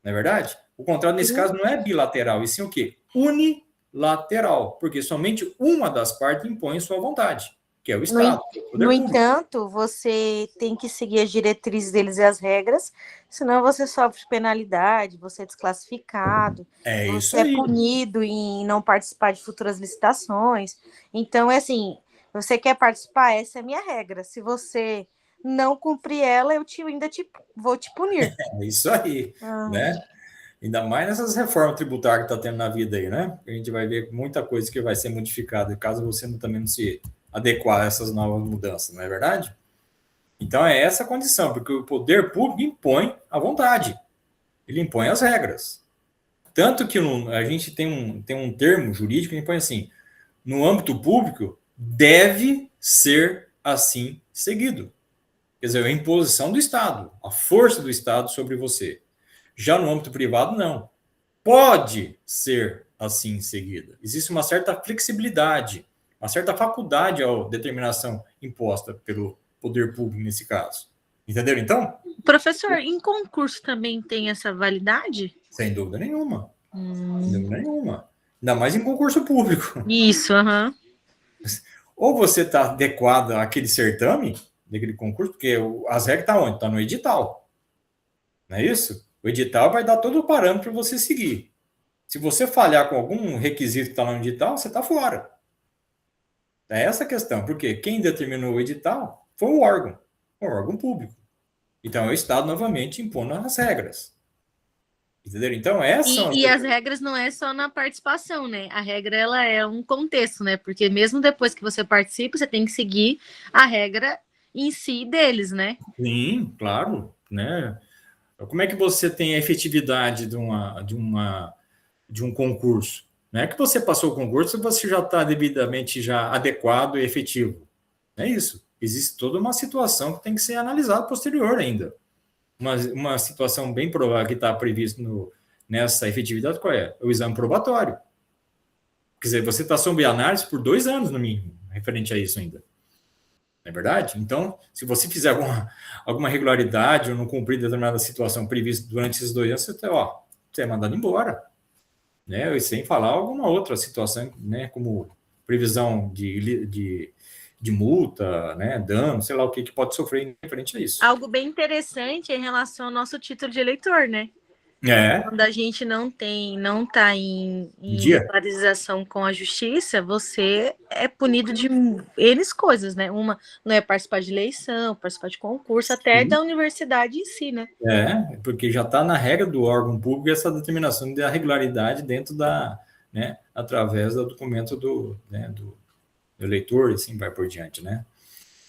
Não é verdade? O contrato, nesse caso, não é bilateral, e sim o quê? Unilateral. Porque somente uma das partes impõe sua vontade, que é o Estado. No entanto, você tem que seguir as diretrizes deles e as regras, senão você sofre penalidade, você é desclassificado, você é punido em não participar de futuras licitações. Então, é assim, você quer participar, essa é a minha regra. Se você não cumprir ela, eu ainda vou te punir. É isso aí, né? Ainda mais nessas reformas tributárias que está tendo na vida aí, né? A gente vai ver muita coisa que vai ser modificada, caso você também não se adequar a essas novas mudanças, não é verdade? Então é essa a condição, porque o poder público impõe a vontade, ele impõe as regras. Tanto que a gente tem um termo jurídico que impõe assim, no âmbito público, deve ser assim seguido. Quer dizer, a imposição do Estado, a força do Estado sobre você. Já no âmbito privado, não. Pode ser assim seguida. Existe uma certa flexibilidade, uma certa faculdade à determinação imposta pelo poder público nesse caso. Entenderam, então? Professor, em concurso também tem essa validade? Sem dúvida nenhuma. Sem dúvida nenhuma. Ainda mais em concurso público. Isso, aham. Ou você está adequado àquele certame, daquele concurso, porque as regras estão onde? Está no edital. Não é isso? O edital vai dar todo o parâmetro para você seguir. Se você falhar com algum requisito que está no edital, você está fora. É essa a questão, porque quem determinou o edital foi o órgão público. Então, é o Estado novamente impondo as regras. Entenderam? Então, E as regras não é só na participação, né? A regra, ela é um contexto, né? Porque mesmo depois que você participa, você tem que seguir a regra em si deles, né? Sim, claro, né? Como é que você tem a efetividade de um concurso? Não é que você passou o concurso e você já está devidamente já adequado e efetivo. É isso. Existe toda uma situação que tem que ser analisada posterior ainda. Uma situação bem provável que está prevista nessa efetividade, qual é? O exame probatório. Quer dizer, você está sob análise por 2 anos, no mínimo, referente a isso ainda. Não é verdade? Então, se você fizer alguma irregularidade ou não cumprir determinada situação prevista durante esses 2 anos, você é mandado embora. Né? E sem falar alguma outra situação, né? Como previsão de multa, né? Dano, sei lá o que pode sofrer em referente a isso. Algo bem interessante em relação ao nosso título de eleitor, né? Quando a gente não está em regularização com a justiça, você é punido de N coisas, né? Uma não é participar de eleição, participar de concurso, até da universidade em si, né? Porque já está na regra do órgão público essa determinação da regularidade dentro né, através do documento do eleitor, e assim vai por diante, né?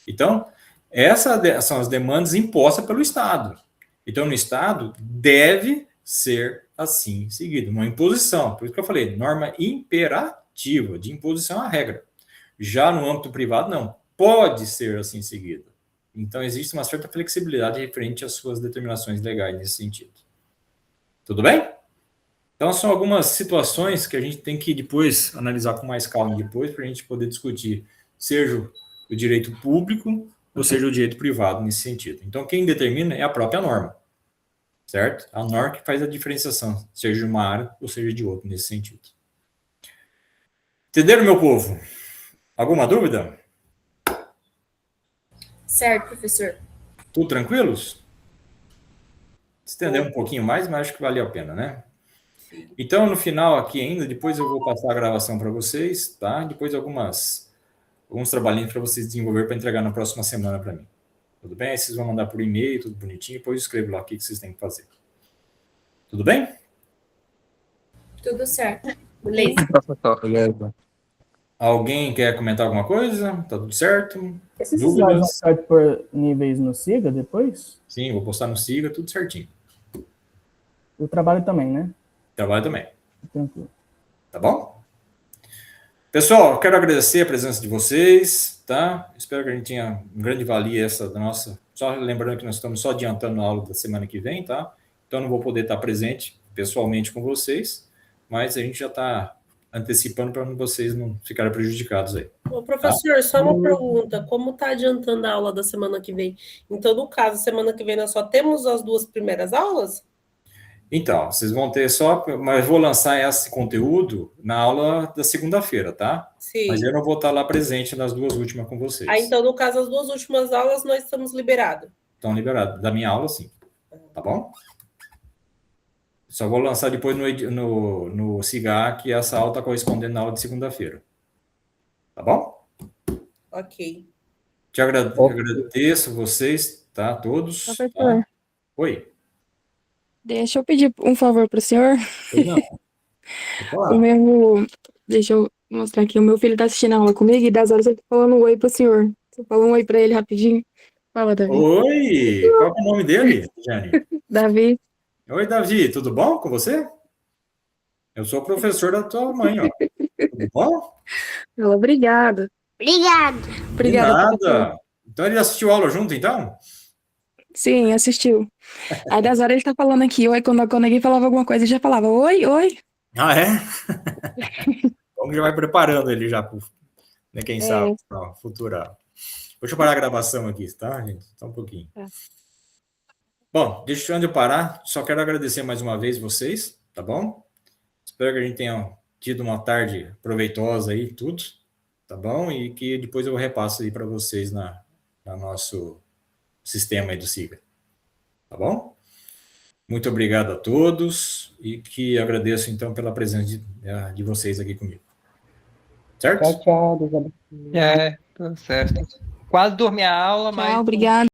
Então, essas são as demandas impostas pelo Estado. Então, no Estado, deve ser assim seguido, uma imposição. Por isso que eu falei, norma imperativa, de imposição à regra. Já no âmbito privado, não. Pode ser assim seguido. Então, existe uma certa flexibilidade referente às suas determinações legais nesse sentido. Tudo bem? Então, são algumas situações que a gente tem que depois analisar com mais calma depois, para a gente poder discutir, seja o direito público ou seja o direito privado nesse sentido. Então, quem determina é a própria norma. Certo? A norma que faz a diferenciação, seja de uma área ou seja de outra, nesse sentido. Entenderam, meu povo? Alguma dúvida? Certo, professor. Tudo tranquilos? Estender um pouquinho mais, mas acho que valeu a pena, né? Então, no final aqui ainda, depois eu vou passar a gravação para vocês, tá? Depois alguns trabalhinhos para vocês desenvolver para entregar na próxima semana para mim. Tudo bem? Aí vocês vão mandar por e-mail, tudo bonitinho, depois eu escrevo lá o que vocês têm que fazer. Tudo bem? Tudo certo. Beleza. Beleza. Alguém quer comentar alguma coisa? Tá tudo certo? Esses slides vão ficar por níveis no Siga depois? Sim, vou postar no Siga, tudo certinho. O trabalho também, né? Trabalho também. Tranquilo. Tá bom? Pessoal, quero agradecer a presença de vocês, tá? Espero que a gente tenha grande valia essa da nossa... Só lembrando que nós estamos só adiantando a aula da semana que vem, tá? Então, não vou poder estar presente pessoalmente com vocês, mas a gente já está antecipando para vocês não ficarem prejudicados aí. Ô, professor, só uma pergunta. Como está adiantando a aula da semana que vem? Então, no caso, semana que vem nós só temos as 2 primeiras aulas? Então, vocês vão ter só... Mas vou lançar esse conteúdo na aula da segunda-feira, tá? Sim. Mas eu não vou estar lá presente nas 2 últimas com vocês. Então, no caso, as 2 últimas aulas nós estamos liberados? Estão liberados. Da minha aula, sim. Tá bom? Só vou lançar depois no CIGA, que essa aula está correspondendo na aula de segunda-feira. Tá bom? Ok. agradeço vocês, tá? Todos. Professor, Tá? Oi. deixa eu pedir um favor para o senhor. Pois não. Vou O falar. meu. Deixa eu mostrar aqui. O meu filho tá assistindo a aula comigo e das horas ele tá falando um oi pro senhor. Você fala um oi para ele rapidinho. Fala, Davi. Oi! Qual é o nome dele, Jane? Davi. Oi, Davi, tudo bom com você? Eu sou o professor da tua mãe, ó. Tudo bom? Fala, obrigada. De Obrigada, professor. nada. Então ele assistiu a aula junto, então? Sim, assistiu. Aí das horas ele tá falando aqui, oi, quando alguém falava alguma coisa, ele já falava, oi, oi. Ah, é? Então já vai preparando ele já, né, quem sabe, É, para a futura. Deixa eu parar a gravação aqui, tá, gente? Só um pouquinho. Tá. Bom, antes de eu parar, só quero agradecer mais uma vez vocês, tá bom? Espero que a gente tenha tido uma tarde proveitosa aí, tudo, tá bom? E que depois eu repasso aí para vocês no nosso sistema aí do SIGA, tá bom? Muito obrigado a todos e que agradeço, então, pela presença de vocês aqui comigo. Certo? Tchau, tchau. Deus abençoe. Tudo certo. Quase dormi a aula, mas tchau, obrigada.